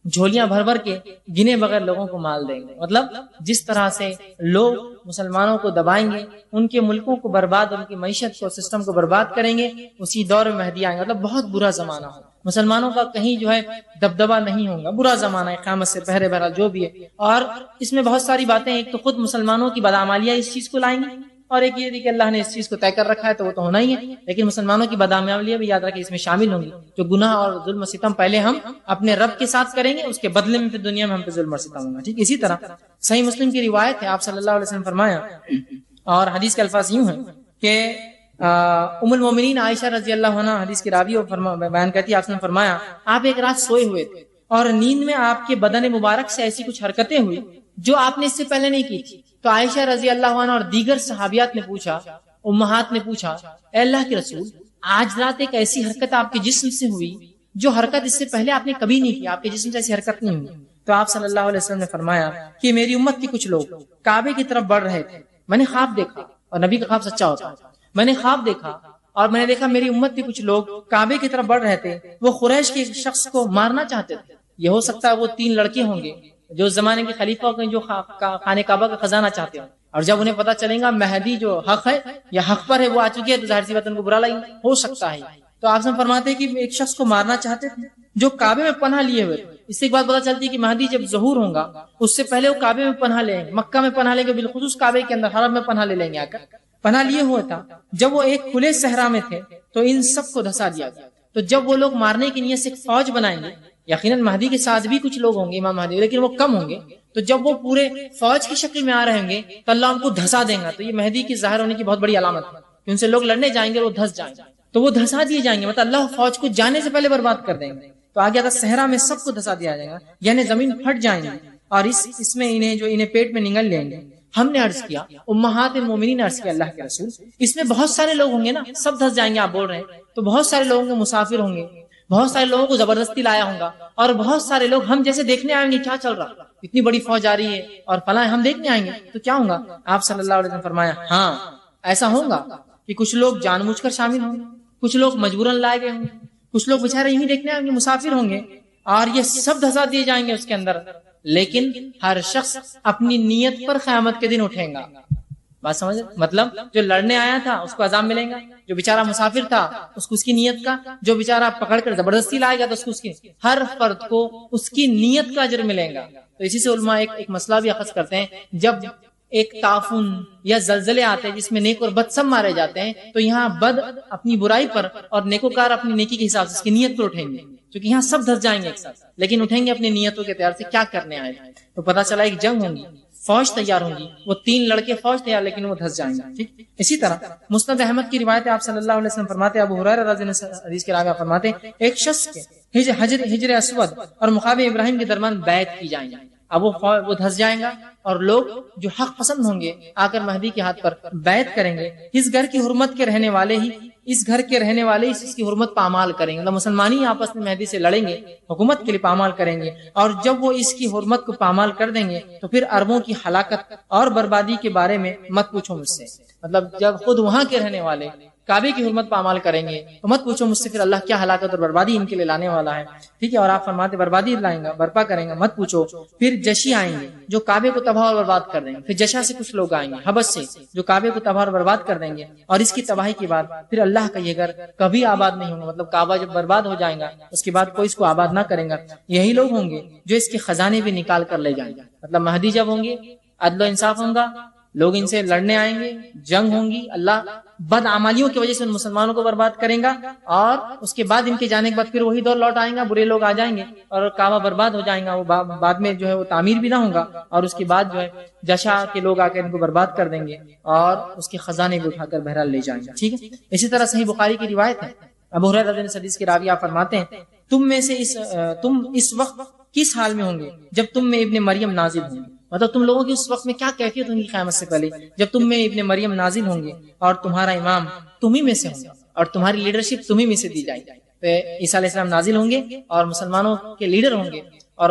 جھولیاں بھر بھر کے گنے بغیر لوگوں کو مال دیں گے. مطلب جس طرح سے لوگ مسلمانوں کو دبائیں گے، ان کے ملکوں کو برباد، ان کی معیشت کو، سسٹم کو برباد کریں گے، اسی دور میں مہدی آئیں گے. مطلب بہت برا زمانہ ہوگا، مسلمانوں کا کہیں جو ہے دبدبا نہیں ہوگا، برا زمانہ ہے قیامت سے پہلے بہرحال جو بھی ہے. اور اس میں بہت ساری باتیں، ایک تو خود مسلمانوں کی بدعمالیاں اس چیز کو لائیں گی، اور ایک یہ کہ اللہ نے اس چیز کو طے کر رکھا ہے تو وہ تو ہونا ہی ہے، لیکن مسلمانوں کی بدعمالیاں بھی یاد رکھیں اس میں شامل ہوں گی. جو گناہ اور ظلم و ستم پہلے ہم اپنے رب کے ساتھ کریں گے، اس کے بدلے میں پھر دنیا میں ہم پہ ظلم و ستم ہوگا. ٹھیک، اسی طرح صحیح مسلم کی روایت ہے، آپ صلی اللہ علیہ وسلم فرمایا، اور حدیث کے الفاظ یوں ہیں کہ ام المومنین عائشہ رضی اللہ عنہ حدیث کی راوی بیان کرتی ہے، آپ نے فرمایا آپ ایک رات سوئے ہوئے تھے اور نیند میں آپ کے بدن مبارک سے ایسی کچھ حرکتیں ہوئی جو آپ نے اس سے پہلے نہیں کی تھی. تو عائشہ رضی اللہ عنہ اور دیگر صحابیات نے پوچھا، امہات نے پوچھا، اے اللہ کے رسول، آج رات ایک ایسی حرکت آپ کے جسم سے ہوئی جو حرکت اس سے پہلے آپ نے کبھی نہیں کی، آپ کے جسم سے ایسی حرکت نہیں ہوئی. تو آپ صلی اللہ علیہ وسلم نے فرمایا کہ میری امت کے کچھ لوگ کعبے کی طرف بڑھ رہے تھے، میں نے خواب دیکھا، اور نبی کا خواب سچا ہوتا ہے، میں نے خواب دیکھا اور میں نے دیکھا میری امت کے کچھ لوگ کعبے کی طرف بڑھ رہے تھے، وہ قریش کے ایک شخص کو مارنا چاہتے تھے. یہ ہو سکتا ہے وہ 3 لڑکے ہوں گے جو اس زمانے کے خلیفہ ہوں گے، جو خانہ کعبہ کا خزانہ چاہتے ہیں، اور جب انہیں پتا چلے گا مہدی جو حق ہے یا حق پر ہے وہ آ چکی ہے تو ظاہر سی بات ان کو برا لگے گا، ہو سکتا ہے. تو آپ سے فرماتے ہیں کہ ایک شخص کو مارنا چاہتے تھے جو کعبے میں پناہ لیے ہوئے. اس سے ایک بات پتا چلتی ہے کہ مہدی جب ظہور ہوگا اس سے پہلے وہ کعبے میں پناہ لیں گے، مکہ میں پناہ لیں گے، بالخصوص کعبے کے اندر حرم میں پناہ لے لیں گے. آ کر پناہ لیے ہوئے تھا، جب وہ ایک کھلے صحرا میں تھے تو ان سب کو دھسا دیا گیا. تو جب وہ لوگ مارنے کی نیت سے ایک فوج بنائیں گے، یقیناً مہدی کے ساتھ بھی کچھ لوگ ہوں گے امام مہدی، لیکن وہ کم ہوں گے. تو جب وہ پورے فوج کی شکل میں آ رہے ہوں گے تو اللہ ان کو دھسا دیں گا. تو یہ مہدی کی ظاہر ہونے کی بہت بڑی علامت ہے کہ ان سے لوگ لڑنے جائیں گے اور وہ دھس جائیں گے، تو وہ دھسا دیے جائیں گے، مطلب اللہ فوج کو جانے سے پہلے برباد کر دیں گے. تو آگے آتا صحرا میں سب کو دھسا دیا جائے گا، یعنی زمین پھٹ جائیں گے، اور اس میں انہیں پیٹ میں نگل لیں گے. ہم نے عرض کیا، امہات المومنین عرض کیا، اللہ کے رسول اس میں بہت سارے لوگ ہوں گے نا، سب دھس جائیں گے آپ بول رہے ہیں، تو بہت سارے لوگ ہوں گے، مسافر ہوں گے، بہت سارے لوگوں کو زبردستی لایا ہوں گا، اور بہت سارے لوگ ہم جیسے دیکھنے آئیں گے کیا چل رہا، اتنی بڑی فوج آ رہی ہے اور فلاں ہم دیکھنے آئیں گے تو کیا ہوگا. آپ صلی اللہ علیہ وسلم فرمایا ہاں ایسا ہوگا کہ کچھ لوگ جان بوجھ کر شامل ہوں گے، کچھ لوگ مجبوراً لائے گئے ہوں گے، کچھ لوگ بےچارے یوں ہی دیکھنے آئیں گے، مسافر ہوں گے، اور یہ سب دھسا دیے جائیں گے اس کے اندر. لیکن ہر شخص اپنی نیت پر قیامت کے دن اٹھیں گا. بات سمجھ، مطلب جو لڑنے آیا تھا اس کو عذاب ملے گا، جو بیچارہ مسافر تھا اس کو اس کی نیت کا، جو بیچارہ پکڑ کر زبردستی لائے گا تو اس کو اس کی، ہر فرد کو اس کی نیت کا اجر ملے گا. تو اسی سے علماء ایک مسئلہ بھی اخذ کرتے ہیں، جب ایک تعفن یا زلزلے آتے ہیں جس میں نیک اور بد سب مارے جاتے ہیں، تو یہاں بد اپنی برائی پر اور نیکوکار اپنی نیکی کے حساب سے اس کی نیت پر اٹھیں گے، کیونکہ یہاں سب دھس جائیں گے ایک ساتھ، لیکن اٹھیں گے اپنی نیتوں کے اعتبار سے کیا کرنے آئے. تو پتہ چلا ایک جنگ ہوگی، فوج تیار ہوگی، وہ 3 لڑکے فوج تیار لیکن وہ دھس جائیں گے. ٹھیک، اسی طرح مسند احمد کی روایت ہے، آپ صلی اللہ علیہ وسلم فرماتے ہیں، ابو ہریرہ رضی اللہ عنہ حدیث کے راوی فرماتے ہیں، ایک شخص کے حجر اسود اور مقام ابراہیم کے درمیان بیعت کی جائیں گے. اب وہ دھس جائیں گا اور لوگ جو حق پسند ہوں گے آ کر مہدی کے ہاتھ پر بیعت کریں گے. اس گھر کی حرمت کے رہنے والے ہی اس کی حرمت پامال کریں گے، مطلب مسلمان ہی آپس میں مہدی سے لڑیں گے، حکومت کے لیے پامال کریں گے، اور جب وہ اس کی حرمت کو پامال کر دیں گے تو پھر عربوں کی ہلاکت اور بربادی کے بارے میں مت پوچھو مجھ سے. مطلب جب خود وہاں کے رہنے والے کعبے کی حرمت پامال کریں گے تو مت پوچھو مجھ سے پھر اللہ کیا ہلاکت اور بربادی ان کے لیے لانے والا ہے. ٹھیک ہے، اور آپ فرماتے بربادی لائیں گا، برپا کریں گا، مت پوچھو. پھر جشی آئیں گے جو کعبے کو تباہ اور برباد کر دیں گے. پھر جشا سے کچھ لوگ آئیں گے حبش سے جو کعبے کو تباہ اور برباد کر دیں گے، اور اس کی تباہی کے بعد پھر اللہ کا یہ گھر کبھی آباد نہیں ہوگا. مطلب کعبہ جب برباد ہو جائے گا اس کے بعد کوئی اس کو آباد نہ کرے گا. یہی لوگ ہوں گے جو اس کے خزانے بھی نکال کر لے جائیں گے. مطلب مہدی جب ہوں گے عدل و انصاف ہوگا، لوگ ان سے لڑنے آئیں گے، جنگ ہوں گی، اللہ بدعمالیوں کی وجہ سے ان مسلمانوں کو برباد کریں گا، اور اس کے بعد ان کے جانے کے بعد پھر وہی دور لوٹ آئیں گا، برے لوگ آ جائیں گے اور کعبہ برباد ہو جائیں گا، وہ بعد میں جو ہے وہ تعمیر بھی نہ ہوگا، اور اس کے بعد جو ہے جشع کے لوگ آ کر ان کو برباد کر دیں گے اور اس کے خزانے بھی اٹھا کر بہرحال لے جائیں گے. ٹھیک ہے. اسی طرح صحیح بخاری کی روایت ہے، ابو ہریرہ رضی اللہ عنہ حدیث کے راوی آپ فرماتے ہیں تم اس وقت کس حال میں ہوں گے جب تم میں ابن مریم نازل ہوں گے. مطلب تم لوگوں کی اس وقت میں کیا کیفیت ہوگی قیامت سے پہلے جب تم میں ابن مریم نازل ہوں گے اور تمہارا امام تمہیں میں سے ہوگا اور تمہاری لیڈرشپ تمہیں میں سے دی جائے گی. تو عیسیٰ علیہ السلام نازل ہوں گے اور مسلمانوں کے لیڈر ہوں گے اور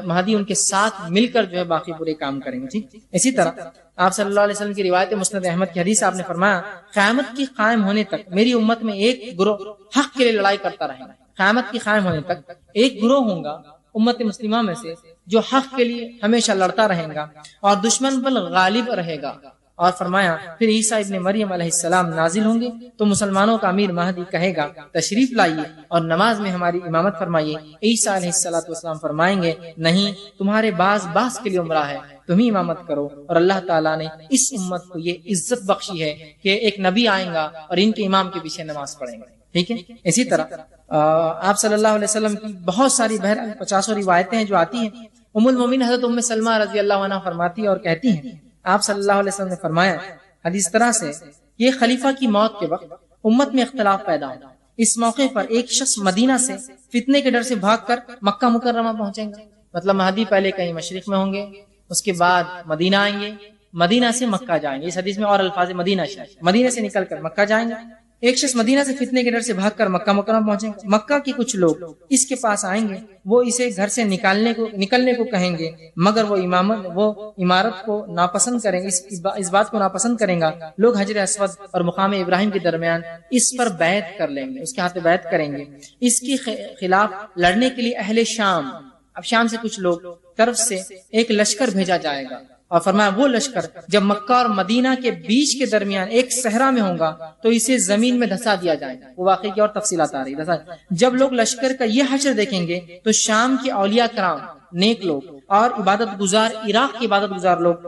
مہدی ان کے ساتھ مل کر جو ہے باقی پورے کام کریں گے. ٹھیک. اسی طرح آپ صلی اللہ علیہ وسلم کی روایت مسند احمد کی حدیث آپ نے فرمایا قیامت کی قائم ہونے تک میری امت میں ایک گروہ حق کے لیے لڑائی کرتا رہے گا. قیامت کی قائم ہونے تک ایک گروہ ہوگا امت مسلمہ میں سے جو حق کے لیے ہمیشہ لڑتا رہے گا اور دشمن پر غالب رہے گا. اور فرمایا پھر عیسیٰ ابن مریم علیہ السلام نازل ہوں گے تو مسلمانوں کا امیر مہدی کہے گا تشریف لائیے اور نماز میں ہماری امامت فرمائیے. عیسیٰ علیہ السلام فرمائیں گے نہیں، تمہارے باز کے لیے عمرہ ہے، تم ہی امامت کرو. اور اللہ تعالیٰ نے اس امت کو یہ عزت بخشی ہے کہ ایک نبی آئیں گا اور ان کے امام کے پیچھے نماز پڑھیں گے. ٹھیک ہے. اسی طرح آپ صلی اللہ علیہ وسلم کی بہت ساری بہرحال 50 روایتیں ہیں جو آتی ہیں. ام المومنین حضرت ام سلمہ رضی اللہ عنہ فرماتی اور کہتی ہیں آپ صلی اللہ علیہ وسلم نے فرمایا حدیث طرح سے یہ خلیفہ کی موت کے وقت امت میں اختلاف پیدا ہوگا. اس موقع پر ایک شخص مدینہ سے فتنے کے ڈر سے بھاگ کر مکہ مکرمہ پہنچیں گا. مطلب مہدی پہلے کہیں مشرق میں ہوں گے، اس کے بعد مدینہ آئیں گے، مدینہ سے مکہ جائیں گے. اس حدیث میں اور الفاظ مدینہ سے نکل کر مکہ جائیں گے. ایک شخص مدینہ سے فتنے کے ڈر سے بھاگ کر مکہ مکرمہ پہنچیں گے. مکہ کے کچھ لوگ اس کے پاس آئیں گے، وہ اسے گھر سے نکلنے کو کہیں گے، مگر وہ عمارت کو ناپسند کریں گے، اس بات کو ناپسند کریں گا. لوگ حجر اسود اور مقام ابراہیم کے درمیان اس پر بیعت کر لیں گے، اس کے ہاتھ میں بیعت کریں گے. اس کے خلاف لڑنے کے لیے اہل شام، اب شام سے کچھ لوگ طرف سے ایک لشکر بھیجا جائے گا. اور فرمایا وہ لشکر جب مکہ اور مدینہ کے بیچ کے درمیان ایک صحرا میں ہوگا تو اسے زمین میں دھسا دیا جائے گا. وہ واقعی کی اور تفصیلات آ رہی. جب لوگ لشکر کا یہ حشر دیکھیں گے تو شام کے اولیاء کرام، نیک لوگ اور عبادت گزار، عراق کے عبادت گزار لوگ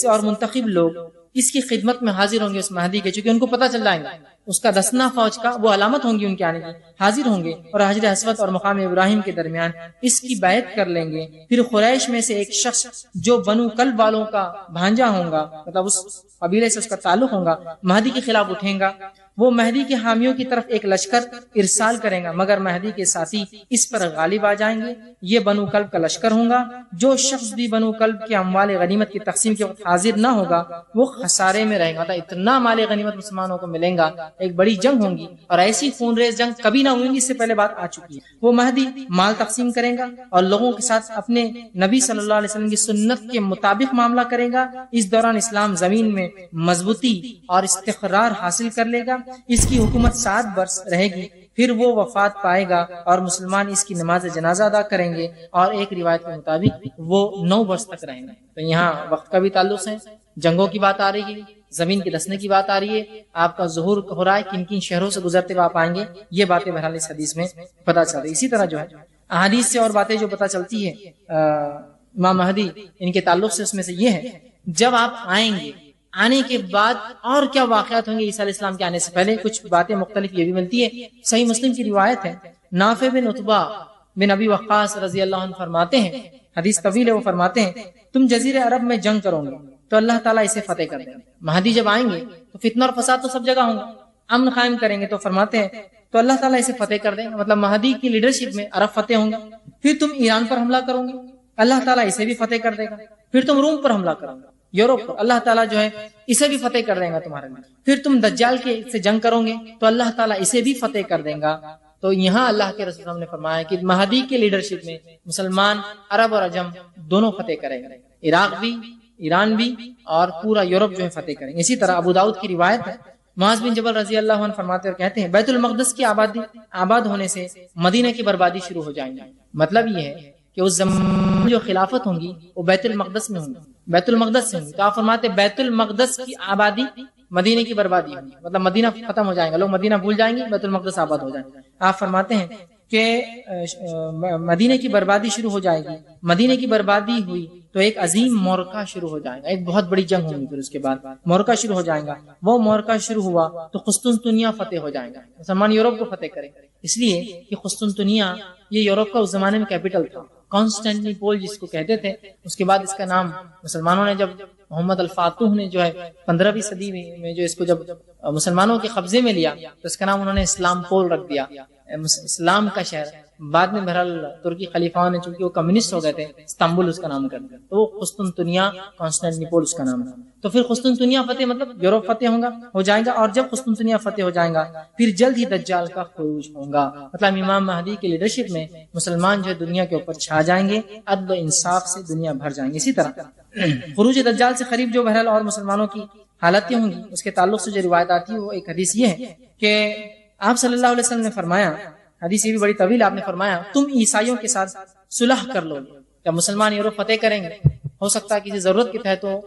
اور منتخب لوگ اس کی خدمت میں حاضر ہوں گے اس مہدی کے، چونکہ ان کو پتہ چل جائے گا اس کا دسنا فوج کا، وہ علامت ہوں گی ان کے آنے کی، حاضر ہوں گے اور حجر اسود اور مقام ابراہیم کے درمیان اس کی بیعت کر لیں گے. پھر قریش میں سے ایک شخص جو بنو کلب والوں کا بھانجا ہوگا، مطلب اس قبیلے سے اس کا تعلق ہوگا، مہدی کے خلاف اٹھیں گا. وہ مہدی کے حامیوں کی طرف ایک لشکر ارسال کریں گا، مگر مہدی کے ساتھی اس پر غالب آ جائیں گے. یہ بنو کلب کا لشکر ہوگا. جو شخص بھی بنو کلب کے اموال غنیمت کی تقسیم کے وقت حاضر نہ ہوگا وہ خسارے میں رہے گا. اتنا مال غنیمت مسلمانوں کو ملیں گا، ایک بڑی جنگ ہوگی اور ایسی خون ریز جنگ کبھی نہ ہوئی، اس سے پہلے بات آ چکی ہے. وہ مہدی مال تقسیم کرے گا اور لوگوں کے ساتھ اپنے نبی صلی اللہ علیہ وسلم کی سنت کے مطابق معاملہ کرے گا. اس دوران اسلام زمین میں مضبوطی اور استقرار حاصل کر لے گا. اس کی حکومت 7 برس رہے گی، پھر وہ وفات پائے گا اور مسلمان اس کی نماز جنازہ ادا کریں گے اور ایک روایت کے مطابق وہ 9 برس تک رہیں گے. تو یہاں وقت کا بھی تعلق ہے، جنگوں کی بات آ رہی ہے، زمین کے دسنے کی بات آ رہی ہے، آپ کا ظہور ہو رہا ہے، کن کن شہروں سے گزرتے ہوئے آپ آئیں گے، یہ باتیں بہرحال اس حدیث میں پتہ چل رہی. اسی طرح جو ہے احادیث سے اور باتیں جو پتہ چلتی ہے امام مہدی ان کے تعلق سے، اس میں سے یہ ہے جب آپ آئیں گے، آنے کے بعد اور کیا واقعات ہوں گے. عیسیٰ علیہ السلام کے آنے سے پہلے کچھ باتیں مختلف یہ بھی ملتی ہے. صحیح مسلم کی روایت ہے، نافع بن عتبہ بن ابی وقاص رضی اللہ عنہ فرماتے ہیں، حدیث طویل ہے، وہ فرماتے ہیں تم جزیرہ عرب میں جنگ کرو گے تو اللہ تعالیٰ اسے فتح کر دیں گے. مہدی جب آئیں گے تو فتنہ اور فساد تو سب جگہ ہوں گا، امن قائم کریں گے تو فرماتے ہیں تو اللہ تعالیٰ اسے فتح کر دیں گے. مطلب مہدی کی لیڈرشپ میں عرب فتح ہوں گا. پھر تم ایران پر حملہ کرو گے، اللہ تعالیٰ اسے بھی فتح کر دے گا. پھر تم روم پر حملہ کرو گے، یورپ پر، اللہ تعالیٰ جو ہے اسے بھی فتح کر دے گا تمہارے میں. پھر تم دجال کے سے جنگ کرو گے تو اللہ تعالیٰ اسے بھی فتح کر دے گا. تو یہاں اللہ کے رسول صلی اللہ علیہ وسلم نے فرمایا کہ مہدی کے لیڈرشپ میں مسلمان عرب اور عجم دونوں فتح کریں گے، عراق بھی، ایران بھی اور پورا یورپ جو ہے فتح کریں گے. اسی طرح ابو داؤد کی روایت ہے، معاذ بن جبل رضی اللہ عنہ فرماتے اور کہتے ہیں بیت المقدس کی آباد ہونے سے مدینہ کی بربادی شروع ہو جائیں گی. مطلب یہ ہے کہ اس زمان جو خلافت ہوں گی وہ بیت المقدس میں ہوں گی، بیت المقدس سے ہوں گی. تو آپ فرماتے بیت المقدس کی آبادی مدینہ کی بربادی ہوگی، مطلب مدینہ ختم ہو جائے گا، لوگ مدینہ بھول جائیں گے، بیت المقدس آباد ہو جائیں گے. آپ فرماتے ہیں کہ مدینے کی بربادی شروع ہو جائے گی. مدینے کی بربادی ہوئی تو ایک عظیم مورکہ شروع ہو جائے گا, ایک بہت بڑی جنگ ہوگی. پھر اس کے بعد مورکہ شروع ہو جائے گا. وہ مورکہ شروع ہوا تو قسطنطنیہ فتح ہو جائے گا, مسلمان یورپ کو فتح کریں گے. اس لیے کہ قسطنطنیہ یہ یورپ کا اس زمانے میں کیپٹل تھا, کانسٹینٹینوپل جس کو کہتے تھے. اس کے بعد اس کا نام مسلمانوں نے جب محمد الفاتح نے جو ہے 15ویں صدی میں جو اس کو جب مسلمانوں کے قبضے میں لیا تو اس کا نام انہوں نے اسلام پول رکھ دیا, اسلام کا شہر. بعد میں بہرحال ترکی خلیفاؤں نے چونکہ وہ کمیونسٹ ہو گئے تھے استنبول اس کا نام کر دیا, تو قسطنطنیہ کانسٹینٹینوپل اس کا نام تھا. تو پھر قسطنطنیہ فتح مطلب یورپ فتح ہو جائے گا. اور جب قسطنطنیہ فتح ہو جائے گا پھر جلد ہی دجال کا خروج ہوگا. مطلب امام مہدی کی لیڈرشپ میں مسلمان جو ہے دنیا کے اوپر چھا جائیں گے, عدل و انصاف سے دنیا بھر جائیں گے. اسی طرح خروج دجال سے قریب جو بہرحال اور مسلمانوں کی حالتیں ہوں گی, اس کے تعلق سے جو روایت آتی ہے وہ ایک حدیث یہ ہے کہ آپ صلی اللہ علیہ وسلم نے فرمایا, حدیث یہ بھی بڑی طویل, آپ نے فرمایا تم عیسائیوں کے ساتھ صلح کر لو. جب مسلمان یورپ فتح کریں گے ہو سکتا ہے کسی ضرورت کے تحت تو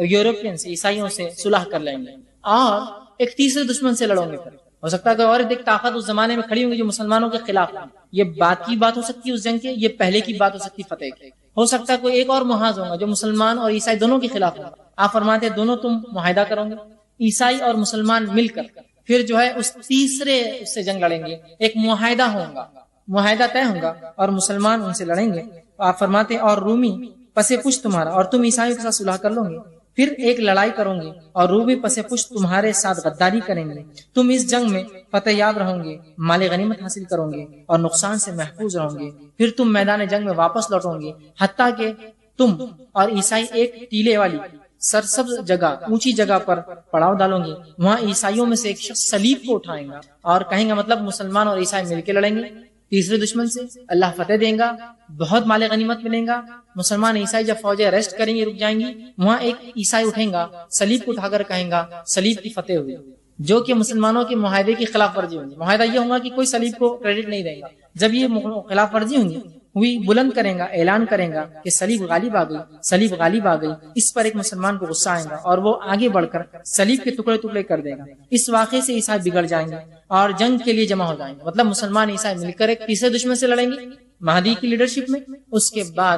یورپین سے عیسائیوں سے صلح کر لیں گے اور ایک تیسرے دشمن سے لڑوں گے. پھر ہو سکتا ہے کہ اور ایک طاقت اس زمانے میں کھڑی ہوں گی جو مسلمانوں کے خلاف ہے. یہ بات کی بات ہو سکتی ہے اس جنگ کے, یہ پہلے کی بات ہو سکتی ہے فتح کی. ہو سکتا ہے کوئی ایک اور محاذ ہوگا جو مسلمان اور عیسائی دونوں کے خلاف ہوگا. آپ فرماتے ہیں دونوں تم معاہدہ کرو گے, عیسائی اور مسلمان مل کر پھر جو ہے اس تیسرے اس سے جنگ لڑیں گے. ایک معاہدہ ہوگا, معاہدہ طے ہوگا اور مسلمان ان سے لڑیں گے. آپ فرماتے ہیں اور رومی پس پشت تمہارا اور تم عیسائیوں کے ساتھ صلح کر لو گے. پھر ایک لڑائی کرو گے اور رومی پس پشت تمہارے ساتھ غداری کریں گے. تم اس جنگ میں فتح یاب رہو گے, مال غنیمت حاصل کرو گے اور نقصان سے محفوظ رہو گے. پھر تم میدان جنگ میں واپس لوٹو گے حتیٰ کہ تم اور عیسائی ایک ٹیلے والی سرسبز جگہ, اونچی جگہ پر پڑاؤ ڈالو گے. وہاں عیسائیوں میں سے ایک شخص صلیب کو اٹھائے گا اور کہیں گا مطلب مسلمان اور عیسائی مل کے لڑیں گے تیسرے دشمن سے, اللہ فتح دیں گا, بہت مال غنیمت ملیں گا. مسلمان عیسائی جب فوجیں ریسٹ کریں گے رک جائیں گی, وہاں ایک عیسائی اٹھیں گا صلیب کو اٹھا کر کہیں گا صلیب کی فتح ہوئی, جو کہ مسلمانوں کے معاہدے کی خلاف ورزی ہوگی. معاہدہ یہ ہوگا کہ کوئی صلیب کو کریڈٹ نہیں دے گا. جب یہ خلاف ورزی ہوگی ہوئی بلند کریں گا, اعلان کریں گا کہ صلیب غالب آ گئی, صلیب غالب آ گئی. اس پر ایک مسلمان کو غصہ آئے گا اور وہ آگے بڑھ کر صلیب کے ٹکڑے ٹکڑے کر دے گا. اس واقعے سے عیسائی بگڑ جائیں گے اور جنگ کے لیے جمع ہو جائیں گے. مطلب مسلمان عیسائی مل کر ایک تیسرے دشمن سے لڑیں گے مہدی کی لیڈرشپ میں. اس کے بعد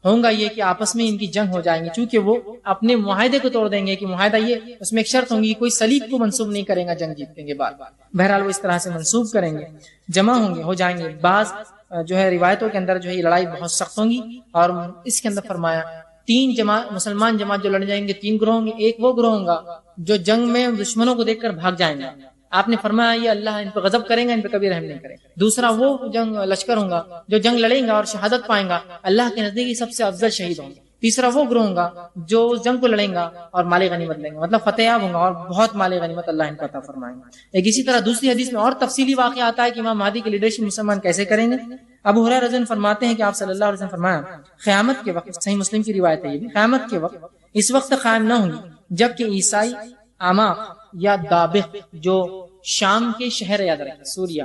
ہوگا یہ کہ آپس میں ان کی جنگ ہو جائیں گی, چونکہ وہ اپنے معاہدے کو توڑ دیں گے کہ معاہدہ یہ اس میں ایک شرط ہوگی کوئی صلیب کو منسوب نہیں کرے گا جنگ جیتنے کے بعد. بہرحال وہ اس طرح سے منسوب کریں گے, جمع ہوں گے, ہو جائیں گے. بعض جو ہے روایتوں کے اندر جو ہے یہ لڑائی بہت سخت ہوں گی اور اس کے اندر فرمایا 3 مسلمان جماعت جو لڑ جائیں گے 3 گروہ ہوں گے. ایک وہ گروہ ہوگا جو جنگ میں دشمنوں کو دیکھ کر بھاگ جائیں گے, آپ نے فرمایا یہ اللہ ان پہ غضب کریں گا, ان پہ کبھی رحم نہیں کرے. دوسرا وہ جنگ لشکر ہوگا جو جنگ لڑیں گا اور شہادت پائیں گا, اللہ کے نزدیک سب سے افضل شہید ہوں گے. تیسرا وہ گروہ ہوگا جو اس جنگ کو لڑیں گا اور مال غنیمت لیں گے, مطلب فتح یاب ہوں گا اور بہت مال غنیمت اللہ ان کو عطا فرمائیں گا. ایک اسی طرح دوسری حدیث میں اور تفصیلی واقعہ آتا ہے کہ امام مہدی کی لیڈرشپ مسلمان کیسے کریں گے. ابو ہریرہ رضی اللہ عنہ فرماتے ہیں کہ آپ صلی اللہ علیہ وسلم فرمایا قیامت کے وقت, صحیح مسلم کی روایت ہے یہ بھی, قیامت کے وقت اس وقت قائم نہ ہوں گی جبکہ عیسائی عماق یا دابق جو شام کے شہر ہے, یاد رکھیں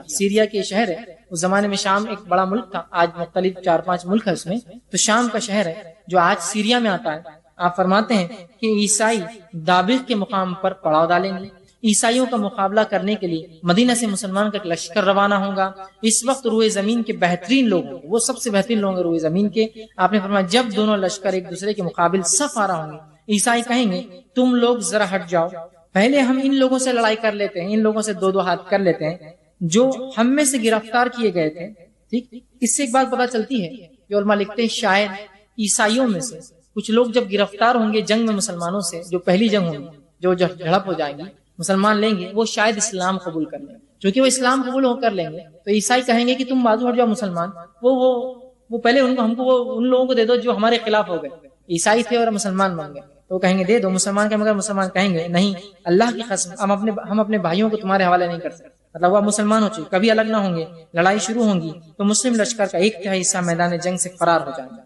سیریا کے شہر ہے, اس زمانے میں شام ایک بڑا ملک تھا, آج مختلف 4-5 ملک ہے اس میں, تو شام کا شہر ہے جو آج سیریا میں آتا ہے. آپ فرماتے ہیں کہ عیسائی دابق کے مقام پر پڑاؤ ڈالیں گے. عیسائیوں کا مقابلہ کرنے کے لیے مدینہ سے مسلمان کا ایک لشکر روانہ ہوگا. اس وقت روئے زمین کے بہترین لوگ ہوں گے, وہ سب سے بہترین لوگ ہیں روئے زمین کے. آپ نے فرمایا جب دونوں لشکر ایک دوسرے کے مقابل صف آ رہا ہوں گے, عیسائی کہیں گے تم لوگ ذرا ہٹ جاؤ, پہلے ہم ان لوگوں سے لڑائی کر لیتے ہیں, ان لوگوں سے 2-2 ہاتھ کر لیتے ہیں جو ہم میں سے گرفتار کیے گئے تھے. ٹھیک, اس سے ایک بات پتہ چلتی ہے کہ علماء لکھتے ہیں شاید عیسائیوں میں سے کچھ لوگ جب گرفتار ہوں گے جنگ میں مسلمانوں سے, جو پہلی جنگ ہوگی جو جھڑپ ہو جائے گی, مسلمان لیں گے, وہ شاید اسلام قبول کر لیں گے. چونکہ وہ اسلام قبول ہو کر لیں گے تو عیسائی کہیں گے کہ تم بازو ہٹ جاؤ مسلمان, وہ پہلے ہم کو ان لوگوں کو دے دو جو ہمارے خلاف ہو گئے, عیسائی تھے اور مسلمان بن گئے, تو کہیں گے دے دو مسلمان کے, مگر مسلمان کہیں گے نہیں, اللہ کی قسم ہم اپنے بھائیوں کو تمہارے حوالے نہیں کر سکتے. مطلب وہ مسلمان ہو چکے, کبھی الگ نہ ہوں گے, لڑائی شروع ہوں گی تو مسلم لشکر کا 1/3 حصہ میدان جنگ سے فرار ہو جائے گا.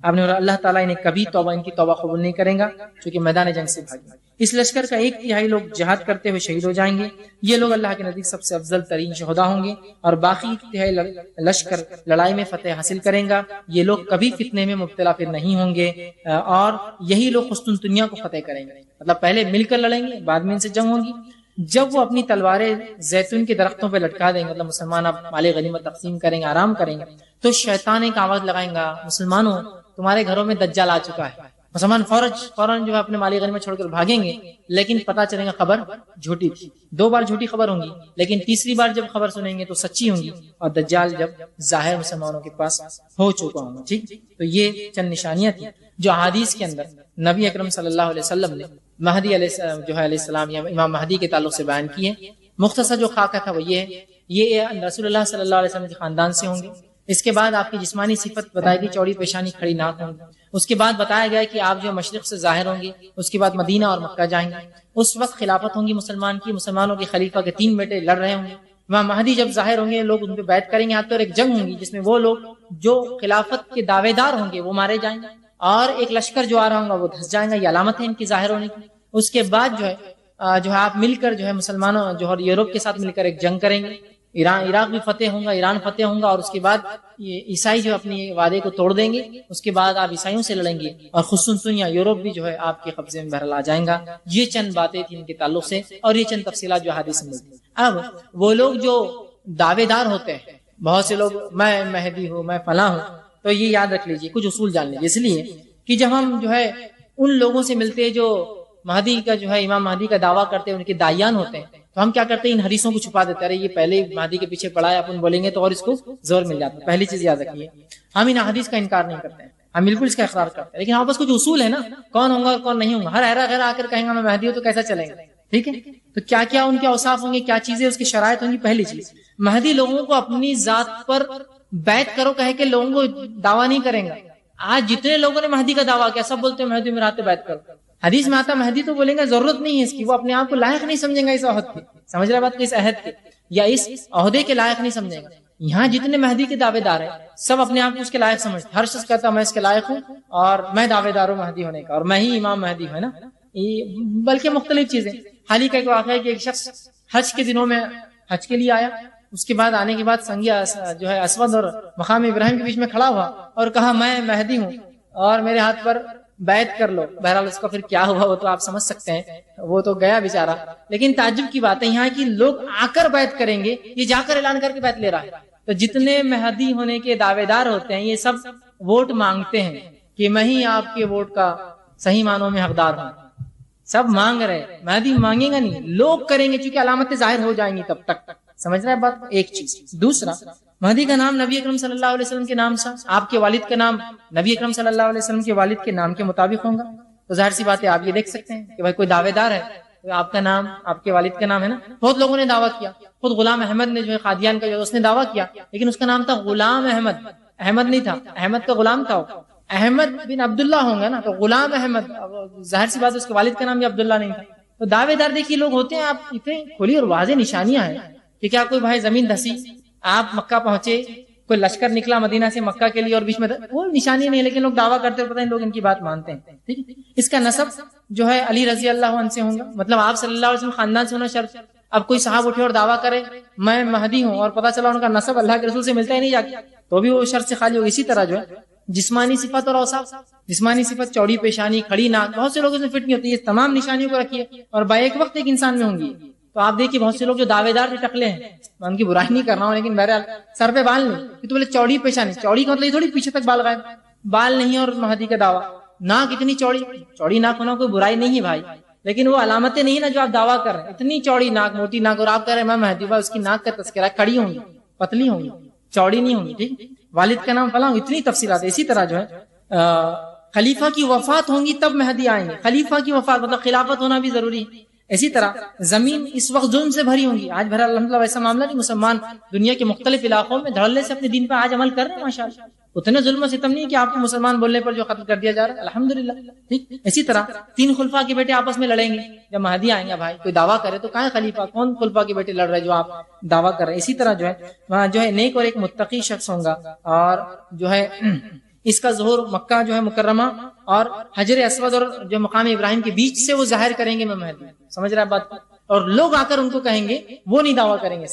آپ نے اللہ تعالیٰ انہیں کبھی ان کی توبہ قبول نہیں کریں گا کیونکہ میدان جنگ سے بھاگے. اس لشکر کا 1/3 لوگ جہاد کرتے ہوئے شہید ہو جائیں گے. یہ لوگ اللہ کے نزدیک سب سے افضل ترین شہداء ہوں گے اور باقی 1/3 لشکر لڑائی میں فتح حاصل کریں گا. یہ لوگ کبھی فتنے میں مبتلا پھر نہیں ہوں گے اور یہی لوگ قسطنطنیہ کو فتح کریں گے. مطلب پہلے مل کر لڑیں گے, بعد میں ان سے جنگ ہوگی. جب وہ اپنی تلواریں زیتون کے درختوں پہ لٹکا دیں گے، مطلب مسلمان اب مال غنیمت تقسیم کریں گے، آرام کریں گے، تو شیطان ایک آواز لگائیں گا، مسلمانوں تمہارے گھروں میں دجال آ چکا ہے۔ مسلمان فوراً جو ہے اپنے مال غنیمت چھوڑ کر بھاگیں گے، لیکن پتہ چلے گا خبر جھوٹی تھی۔ 2 بار جھوٹی خبر ہوں گی، لیکن تیسری بار جب خبر سنیں گے تو سچی ہوں گی، اور دجال جب ظاہر مسلمانوں کے پاس ہو چکا ہوں گا۔ ٹھیک، تو یہ چند نشانیاں تھیں جو احادیث کے اندر نبی اکرم صلی اللہ علیہ وسلم نے مہدی علیہ السلام یا امام مہدی کے تعلق سے بیان کی ہے۔ مختصر جو خاکہ تھا وہ یہ ہے، یہ رسول اللہ صلی اللہ علیہ وسلم کے خاندان سے ہوں گے۔ اس کے بعد آپ کی جسمانی صفت بتائی گئی، چوڑی پیشانی، کھڑی ناک ہوں گی۔ اس کے بعد بتایا گیا کہ آپ جو مشرق سے ظاہر ہوں گے، اس کے بعد مدینہ اور مکہ جائیں گے۔ اس وقت خلافت ہوں گی مسلمان کی، مسلمانوں کے خلیفہ کے 3 بیٹے لڑ رہے ہوں گے۔ امام مہدی جب ظاہر ہوں گے، لوگ ان پہ بیعت کریں گے، یہاں تو ایک جنگ ہوں گی جس میں وہ لوگ جو خلافت کے دعوے دار ہوں گے وہ مارے جائیں گے، اور ایک لشکر جو آ رہا ہوگا وہ دھس جائیں گا۔ یہ علامت ہے ان کی ظاہر ہونے کی۔ اس کے بعد جو ہے آپ مل کر جو ہے مسلمانوں جو ہے یورپ کے ساتھ مل کر ایک جنگ کریں گے، عراق بھی فتح ہوگا، ایران فتح ہوگا، اور اس کے بعد یہ عیسائی جو اپنی وعدے کو توڑ دیں گے۔ اس کے بعد آپ عیسائیوں سے لڑیں گے، اور خصوصاً یورپ بھی جو ہے آپ کے قبضے میں بہرحال آ جائیں گا۔ یہ چند باتیں تھیں ان کے تعلق سے، اور یہ چند تفصیلات جو حدیث میں ملتی ہیں۔ اب وہ لوگ جو دعوے دار ہوتے ہیں، بہت سے لوگ میں مہدی ہوں، میں فلاں ہوں، تو یہ یاد رکھ لیجیے، کچھ اصول جان لیجیے، اس لیے کہ جب ہم جو ہے ان لوگوں سے ملتے ہیں جو مہدی کا جو ہے امام مہدی کا دعویٰ کرتے ہیں، ان کے داعیان ہوتے ہیں، تو ہم کیا کرتے ہیں، ان حدیثوں کو چھپا دیتے ہیں۔ ارے یہ پہلے مہدی کے پیچھے پڑا ہے، اپن بولیں گے تو اور اس کو زور مل جاتا ہے۔ پہلی چیز یاد رکھیے، ہم ان حدیث کا انکار نہیں کرتے ہیں، ہم بالکل اس کا اقرار کرتے ہیں، لیکن ہمارے پاس کچھ اصول ہے نا، کون ہوگا اور کون نہیں ہوگا۔ ہر غیر آ کر کہیں گا میں مہدی ہوں تو کیسا چلیں گا؟ ٹھیک ہے، تو کیا کیا ان کے اوصاف ہوں گے، کیا چیزیں اس کی شرائط ہوں گی۔ پہلی چیز، مہدی لوگوں کو اپنی ذات پر بیعت کرو کہے کہ لوگوں کو دعویٰ نہیں کریں گا۔ آج جتنے لوگوں نے مہدی کا دعویٰ کیا، سب بولتے ہیں مہدی میرے ہاتھ بیعت کرو۔ حدیث میں آتا مہدی تو بولیں گے ضرورت نہیں ہے اس کی، وہ اپنے آپ کو لائق نہیں سمجھیں گا اس عہد کے، سمجھ رہے بات، اس عہد کے یا اس عہدے کے لائق نہیں سمجھے گا۔ یہاں جتنے مہدی کے دعوے دار ہیں سب اپنے آپ کو اس کے لائق سمجھتے، ہر شخص کہتا ہے میں اس کے لائق ہوں اور میں دعوے دار ہوں مہدی ہونے کا، اور میں ہی امام مہدی ہوں نا۔ بلکہ مختلف چیزیں، حال ہی کا ایک واقعہ ہے کہ ایک شخص حج کے دنوں میں حج کے لیے آیا، اس کے بعد آنے کے بعد سنگیا جو ہے اسود اور مقام ابراہیم کے بیچ میں کھڑا ہوا اور کہا میں مہدی ہوں اور میرے ہاتھ پر بیعت کر لو۔ بہرحال اس کا پھر کیا ہوا وہ تو آپ سمجھ سکتے ہیں، وہ تو گیا بیچارہ۔ لیکن تعجب کی بات ہے یہاں کی لوگ آ کر بیعت کریں گے، یہ جا کر اعلان کر کے بیعت لے رہا ہے۔ تو جتنے مہدی ہونے کے دعوے دار ہوتے ہیں یہ سب ووٹ مانگتے ہیں کہ میں ہی آپ کے ووٹ کا صحیح معنوں میں حقدار ہوں، سب مانگ رہے، مہدی مانگے گا نہیں، لوگ کریں گے چونکہ علامتیں ظاہر ہو جائیں گی تب تک، سمجھ رہے ہیں بات، ایک چیز۔ دوسرا، مہدی کا نام نبی اکرم صلی اللہ علیہ وسلم کے نام سے، آپ کے والد کا نام نبی اکرم صلی اللہ علیہ وسلم کے والد کے نام کے مطابق ہوگا، تو ظاہر سی بات ہے آپ یہ دیکھ سکتے ہیں کہ بھائی کوئی دعوے دار ہے تو آپ کا نام آپ کے والد کا نام ہے نا۔ بہت لوگوں نے دعویٰ کیا، خود غلام احمد نے جو ہے قادیان کا جو اس نے دعویٰ کیا، لیکن اس کا نام تھا غلام احمد، احمد نہیں تھا، احمد کا غلام تھا، احمد بن عبداللہ ہوں گا نا، تو غلام احمد، ظاہر سی بات ہے اس کے والد کا نام بھی عبداللہ نہیں تھا۔ تو دعوے دار دیکھیے لوگ ہوتے ہیں، آپ اتنے کھلی اور واضح نشانیاں ہیں کہ کیا کوئی بھائی زمین دھسی، آپ مکہ پہنچے، کوئی لشکر نکلا مدینہ سے مکہ کے لیے اور بیچ میں وہ نشانی نہیں، لیکن لوگ دعویٰ کرتے ہیں، پتہ نہیں لوگ ان کی بات مانتے ہیں۔ ٹھیک ہے، اس کا نسب جو ہے علی رضی اللہ عنہ سے ہوگا، مطلب آپ صلی اللہ علیہ وسلم خاندان سے ہونا شرط۔ اب کوئی صاحب اٹھے اور دعویٰ کرے میں مہدی ہوں اور پتہ چلا ان کا نسب اللہ کے رسول سے ملتا ہی نہیں جا کے، تو بھی وہ شرط سے خالی ہوگی۔ اسی طرح جو ہے جسمانی صفت اور اوصاف، جسمانی صفت چوڑی پیشانی، کھڑی ناک، بہت سے لوگ اس میں فٹ نہیں ہوتے، یہ تمام نشانیوں کو رکھیے اور ایک وقت ایک انسان میں ہوں گی۔ تو آپ دیکھیے بہت سے لوگ جو دعوے دار بھی ٹکلے ہیں، میں ان کی برائی نہیں کر رہا ہوں، لیکن بہرحال سر پہ بال نہیں، کہ تو بولے چوڑی پیشانی، چوڑی کا مطلب یہ تھوڑی پیچھے تک بال غائب، بال نہیں اور مہدی کا دعویٰ، ناک اتنی چوڑی، چوڑی ناک ہونا کوئی برائی نہیں ہے بھائی، لیکن وہ علامتیں نہیں نا جو آپ دعویٰ کر رہے ہیں، اتنی چوڑی ناک، موٹی ناک، اور آپ کہہ رہے ہیں میں مہدی، اس کی ناک کا تذکرہ، کھڑی ہوں گی، پتلی ہوں گی، چوڑی نہیں ہوں گی، ٹھیک، والد کا نام فلاں، اتنی تفصیلات ہے۔ اسی طرح جو ہے خلیفہ کی وفات ہوں گی تب مہدی آئیں گے، خلیفہ کی وفات مطلب خلافت ہونا بھی ضروری ہے۔ اسی طرح زمین اس وقت ظلم سے بھری ہوں گی، آج بھر الحمدللہ ویسا معاملہ نہیں، مسلمان دنیا کے مختلف علاقوں میں دھڑلے سے اپنے دین پر آج عمل کر رہے ہیں ماشاءاللہ، اتنے ظلم و ستم نہیں کہ آپ کو مسلمان بولنے پر جو قتل کر دیا جا رہا ہے، الحمدللہ، ٹھیک۔ اسی طرح 3 خلفاء کے بیٹے آپس میں لڑیں گے، جب مہدی آئیں گے بھائی کوئی دعویٰ کرے تو کہاں خلیفہ، کون خلفاء کے بیٹے لڑ رہے جو آپ دعویٰ کر رہے ہیں۔ اسی طرح جو ہے وہاں جو ہے نیک اور ایک متقی شخص ہوگا، اور جو ہے اس کا ظہور مکہ جو ہے مکرمہ اور حجر اسود اور جو مقام ابراہیم کے بیچ سے وہ ظاہر کریں گے میں مہدی، سمجھ رہا ہے بات، اور لوگ آ کر ان کو کہیں گے، وہ نہیں دعویٰ کریں گے،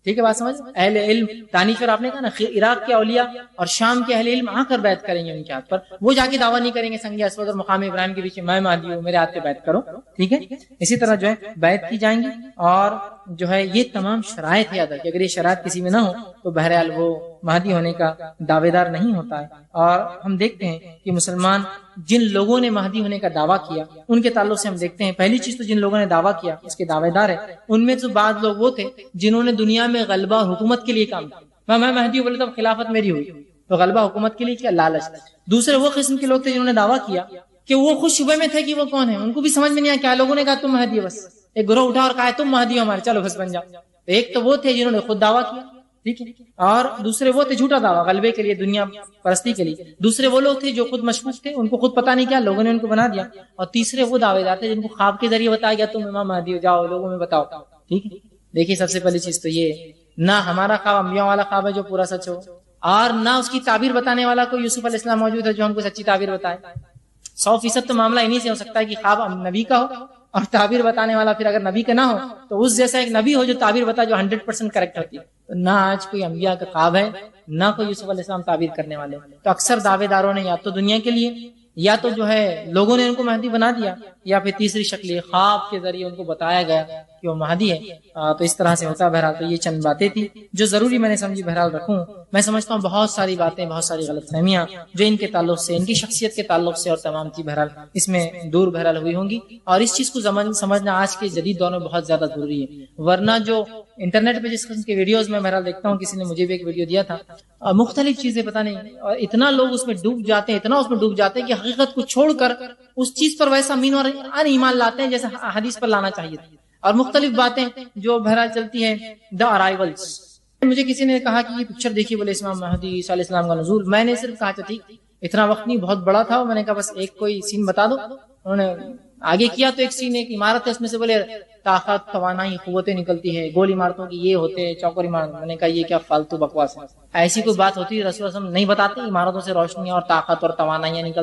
ٹھیک ہے بات سمجھ؟ اہل علم دانشور آپ نے کہا نا، عراق کے اولیاء اور شام کے اہل علم آ کر بیعت کریں گے ان کے ہاتھ پر، وہ جا کے دعویٰ نہیں کریں گے سنگ اسود اور مقام ابراہیم کے بیچ میں مہدی ہوں میرے ہاتھ پہ بیعت کرو، ٹھیک ہے؟ اسی طرح جو ہے بیعت کی جائیں گی، اور جو ہے یہ تمام شرائط ہے ادا کہ اگر یہ شرائط کسی میں نہ ہو تو بہرحال وہ مہدی ہونے کا دعوے دار نہیں ہوتا ہے۔ اور ہم دیکھتے ہیں کہ مسلمان جن لوگوں نے مہدی ہونے کا دعویٰ کیا ان کے تعلق سے ہم دیکھتے ہیں، پہلی چیز تو جن لوگوں نے دعویٰ کیا اس کے دعوے دار ہیں، ان میں تو بعض لوگ وہ تھے جنہوں نے دنیا میں غلبہ حکومت کے لیے کام کیا، میں مہدی ہوں بولے تو خلافت میری ہوئی، تو غلبہ حکومت کے لیے کیا، لالچ۔ دوسرے وہ قسم کے لوگ تھے جنہوں نے دعویٰ کیا کہ وہ خود شبے میں تھے کہ وہ کون ہے، ان کو بھی سمجھ میں نہیں آیا، کیا لوگوں نے کہا تم مہدی ہو، بس ایک گروہ اٹھا اور کہا تم مہدی ہو ہمارے، چلو بس بن جاؤ۔ ایک تو وہ تھے جنہوں نے خود دعویٰ کیا، ٹھیک ہے، اور دوسرے وہ تھے جھوٹا دعویٰ غلبے کے لیے، دنیا پرستی کے لیے۔ دوسرے وہ لوگ تھے جو خود مشکوک تھے، ان کو خود پتہ نہیں کیا، لوگوں نے ان کو بنا دیا۔ اور تیسرے وہ دعوے دار تھے جن کو خواب کے ذریعے بتایا گیا تم امام مہدی ہو، جاؤ لوگوں میں بتاؤ، ٹھیک ہے۔ دیکھیے سب سے پہلی چیز تو یہ، نہ ہمارا خواب انبیاء والا خواب ہے جو پورا سچ ہو، اور نہ اس کی تعبیر بتانے والا کوئی یوسف علیہ السلام موجود ہے جو ہم کو سچی تعبیر بتائے۔ 100% تو معاملہ انہی سے ہو سکتا ہے کہ خواب نبی کا ہو اور تعبیر بتانے والا پھر اگر نبی کا نہ ہو تو اس جیسا ایک نبی ہو جو تعبیر بتا جو 100% کریکٹ ہوتی ہے۔ تو نہ آج کوئی انبیاء کا خواب ہے، نہ کوئی یوسف علیہ السلام تعبیر کرنے والے۔ تو اکثر دعوے داروں نے یا تو دنیا کے لیے، یا تو جو ہے لوگوں نے ان کو مہدی بنا دیا، یا پھر تیسری شکل خواب کے ذریعے ان کو بتایا گیا کہ وہ مہدی ہے۔ تو اس طرح سے ہوتا ہے۔ بہرحال تو یہ چند باتیں تھی جو ضروری میں نے سمجھی بہرحال رکھوں۔ میں سمجھتا ہوں بہت ساری باتیں، بہت ساری غلط فہمیاں جو ان کے تعلق سے، ان کی شخصیت کے تعلق سے اور تمام چیز بہرحال اس میں دور بہرحال ہوئی ہوں گی، اور اس چیز کو سمجھنا آج کے جدید دور میں بہت زیادہ ضروری ہے۔ ورنہ جو انٹرنیٹ پہ جس قسم کے ویڈیوز میں بہرحال دیکھتا ہوں، کسی نے مجھے بھی ایک ویڈیو دیا تھا، مختلف چیزیں پتہ نہیں، اور اتنا لوگ اس میں ڈوب جاتے ہیں، اتنا اس میں ڈوب جاتے ہیں کہ حقیقت کو چھوڑ کر اس چیز پر ویسا مین اور ایمان لاتے ہیں جیسے حدیث پر لانا چاہیے تھا، اور مختلف باتیں جو بہرحال چلتی ہیں۔ دا ارائیولز، مجھے کسی نے کہا کہ یہ پکچر دیکھیے، بولے امام مہدی صلی اللہ علیہ وسلم کا نزول۔ میں نے صرف کہا ٹھیک، اتنا وقت نہیں، بہت بڑا تھا، میں نے کہا بس ایک کوئی سین بتا دو۔ انہوں نے آگے کیا تو ایک سین، ایک عمارت ہے، اس میں سے بولے طاقت، توانائی، قوتیں نکلتی ہے، گول عمارتوں کی یہ ہوتے ہیں، چوکور عمارت۔ میں نے کہا یہ کیا فالتو بکواس ہے، ایسی کوئی بات ہوتی ہے رسول اللہ صلی اللہ علیہ وسلم نہیں بتاتے، عمارتوں سے روشنی اور طاقت اور توانائیاں نکلتی